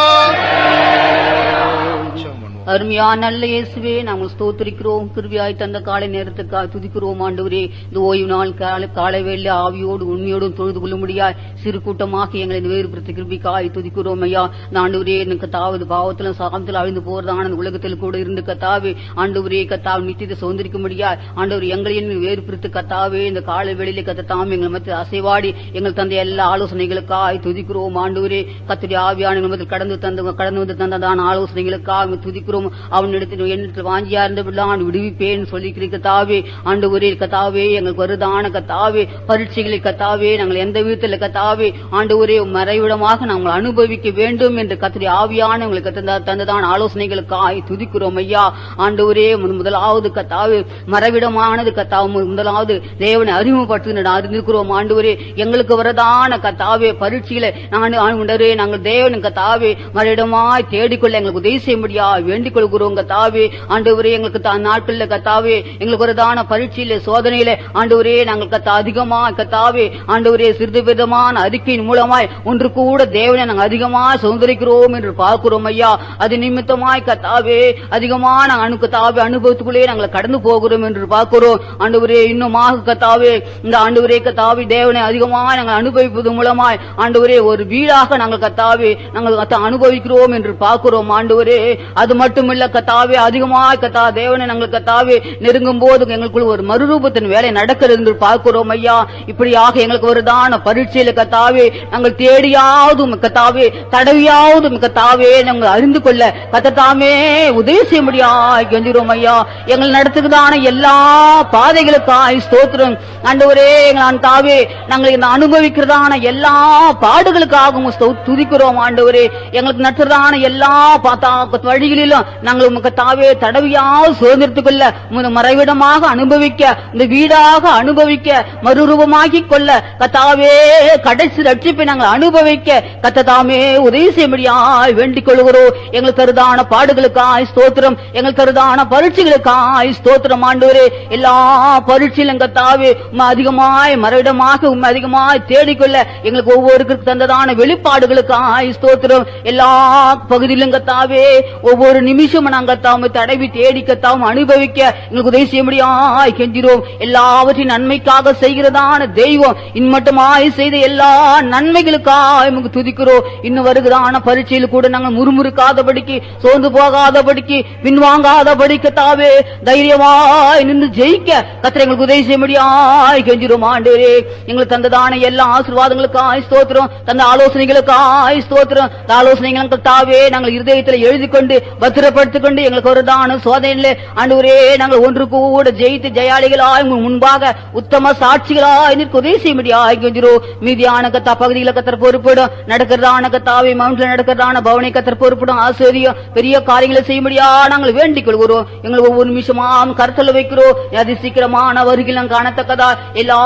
அருமையான நல்ல இயேசுவே, நாங்கள் ஸ்தோத்திரிக்கிறோம். கிருபையாய் தந்த காலை நேரத்துக்காக துதிக்கிறோம் ஆண்டவரே. இந்த ஓய்வு நாள் காலை வேளை ஆவியோடு உண்மையோடும் தொழுது கொள்ளும்படியாய் சிறு கூட்டமாக எங்களை வேறுபடுத்தி கிருபிக்காய் துதிக்கிறோம் ஐயா. ஆண்டவரே, எனக்கு தாவது பாவத்திலும் சாபத்திலும் அழிந்து போறதான அந்த உலகத்தில் கூட இருந்து கத்தாவே ஆண்டவரே கத்தாவை நித்தியத்தை சுதந்திரிக்கும்படியாய் ஆண்டவர் எங்களையும் வேறுபடுத்தி கத்தாவே இந்த காலை வேளையிலே கத்தாம் எங்கள் மத்தியில் அசைவாடி எங்கள் தந்த எல்லா ஆலோசனைகளுக்காய் துதிக்கிறோம் ஆண்டவரே. கத்திரி ஆவியான மத்தியில் கடந்து வந்து தந்ததான ஆலோசனைகளுக்காக துதிக்கிறோம். அவனிடத்தில் என்னிடத்தில் வாஞ்சியா இருந்த விடுவிப்பேன் சொல்லி கத்தாவே ஆண்டவரே கத்தாவே எங்களுக்கு வருதான கத்தாவே பரீட்சைகளை கத்தாவே நாங்கள் எந்த விதத்தில் கத்தாவே ஆண்டவரே மறைவிடமாக நாங்கள் அனுபவிக்க வேண்டும் என்று கத்திரி ஆவியான உங்களுக்கு தந்ததான ஆலோசனைகளுக்காய் துதிக்கிறோம் ஐயா. ஆண்டவரே முதலாவது கத்தாவே மறைவிடமானது கத்தாவு முதலாவது தேவனை அறிமுகப்படுத்துகிறோம் ஆண்டவரே. எங்களுக்கு வரதான கத்தாவே பரீட்சைகளை நாங்கள் தேவன் கத்தாவே மறைவிடமாய் தேடிக்கொள்ள எங்களுக்கு உதவி செய்ய முடியா வேண்டிக் கொள்கிறோம் கத்தாவே. ஆண்டவரே எங்களுக்கு நாட்களில் கத்தாவே எங்களுக்கு வரதான பரீட்சையில சோதனையில ஆண்டவரே நாங்கள் அதிகமா கத்தாவே ஆண்டவரே சிறிது விதமான அறிக்கையின் மூலமாய் ஒன்று கூட தேவனை நாங்கள் அதிகமாக சுதந்திரிக்கிறோம் என்று பார்க்கிறோம் ஐயா. அது நிமித்தமாய் கத்தாவே அதிகமான கத்தாவே அனுபவத்துக்குள்ளே நாங்கள் கடந்து போகிறோம் என்று பார்க்கிறோம் ஆண்டவரே. இன்னுமாக கத்தாவே இந்த ஆண்டவரே கத்தாவே தேவனை அதிகமாக நாங்கள் அனுபவிப்பது மூலமாய் ஆண்டவரே ஒரு வீடாக நாங்கள் கத்தாவே நாங்கள் அனுபவிக்கிறோம் என்று பார்க்கிறோம் ஆண்டவரே. அது மட்டுமில்ல கத்தாவே அதிகமாக கத்தா தேவனை நாங்கள் கத்தாவே நெருங்கும் போது எங்களுக்குள்ள ஒரு மறுரூபத்தின் வேலை நடக்கிறது என்று பார்க்கிறோம் ஐயா. இப்படியாக எங்களுக்கு வருதான பரீட்சையில கத்தாவே நாங்கள் தேடியாவது கத்தாவே தடவியாவது கத்தாவே நாங்கள் அறிந்து கொள்ள கத்தாமே உதவி செய்ய முடியாது கெஞ்சிரோம் ஐயா. எங்கள் நடத்துகிறதான எல்லா பாதைகளுக்காய் ஸ்தோத்திரம் ஆண்டவரே. எங்கள் தாவே நாங்கள் அனுபவிக்கிறதான எல்லா பாடுகளுக்காகவும் துதிக்கிறோம் ஆண்டவரே. எங்களுக்கு நடத்துறதான எல்லா வழிகளிலும் நாங்கள் தாவே தடவியாவது சுதந்திரத்துக் கொள்ள மறைவிடமாக அனுபவிக்க இந்த வீடாக அனுபவிக்க மறுரூபமாக்கி கொள்ள கத்தாவே கடைசி ரட்சிப்பை நாங்கள் அனுபவிக்க கத்தாமே உதவி செய்ய முடியாது வேண்டிக் கொள்கிறோம். எங்களுக்கு தருதான பாடுகளுக்காய் ஸ்தோத்திரம், எங்களுக்கு தருதான பரீட்சைகளுக்காய் ஸ்தோத்திரம் ஆண்டவரே. எல்லா பரீட்சையிலும் கத்தாவே அதிகமாய் மறைவிடமாக அதிகமாய் தேடிக்கொள்ள எங்களுக்கு ஒவ்வொருவருக்கு தந்ததான வெளிப்பாடுகளுக்காய் ஸ்தோத்திரம். எல்லா பகுதியிலும் கத்தாவே ஒவ்வொரு நிமிஷமும் நாங்கள் தாம தடவி தேடி கத்தாம அனுபவிக்க எங்களுக்கு உதவி செய்ய முடியாது கெஞ்சிரோம். எல்லாவற்றின் நன்மைக்காக செய்கிறதான தெய்வம் இன்மட்டுமாய் செய்த எல்லா நன்மைகளுக்காக துதிக்கிறோம். இன்னும் வருகிறதான பரீட்சையில் கூட நாங்கள் முறுமுறுக்காதபடிக்கு சோர்ந்து போகாதபடிக்கு பின்வாங்காதபடி கத்தாவே தைரியமாய் நின்று ஜெயிக்க கத்திர எங்களுக்கு உதவி செய்ய முடியாது கெஞ்சிரோம் ஆண்டவரே. எங்களுக்கு தந்ததான எல்லா ஆசீர்வாதங்களுக்காய் ஸ்தோத்திரம், தந்த ஆலோசனைகளுக்காய் ஸ்தோத்திரம். ஆலோசனைகள் கத்தாவே நாங்கள் இருதயத்தில் எழுதி கொண்டு பத்திரப்படுத்திக் கொண்டு எங்களுக்கு வருதான சோதனையிலே ஆண்டவரே நாங்கள் ஒன்று கூட ஜெயித்து ஜெயாளிகளாய் முன்பாக உத்தம சாட்சிகளாய் நிற்க உதவி செய்ய முடியாது. மீதியான கத்தா பகுதிகளை கத்தர் பொறுப்பிடும், நடக்கிறதான கத்தாவை மவுண்ட்ல நடக்கிறதான பவனை கத்தர் பொறுப்பிடும். ஆசிரியம் பெரிய காரியங்களை செய்ய முடியா நாங்கள் வேண்டிக் கொள்கிறோம். எங்களுக்கு ஒவ்வொரு நிமிஷமாம் கருத்தில் வைக்கிறோம். அதி சீக்கிரமான வருகில் நாங்கள் காணத்தக்கதா எல்லா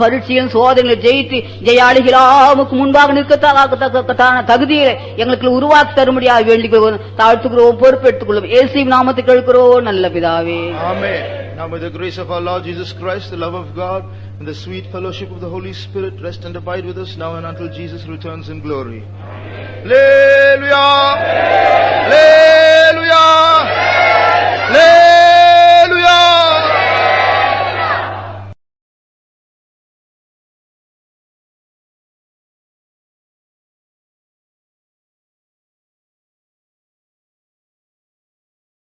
பரீட்சையும் சோதனைகளை ஜெயித்து ஜெயாளிகளாவுக்கு முன்பாக நிற்கத்தக்கதான தகுதியை எங்களுக்கு உருவாக்கி தர முடியாது வேண்டிக் கொள்கிறோம். தாழ்த்துக்கிறோம், பொறுப்பெடுத்துக் கொள்ளும். இயேசுவின் நாமத்தை கேட்கிறோம் நல்ல பிதாவே. Amen. Now may the grace of our Lord Jesus Christ, the love of God, and the sweet fellowship of the Holy Spirit rest and abide with us now and until Jesus returns in glory. Hallelujah! Hallelujah!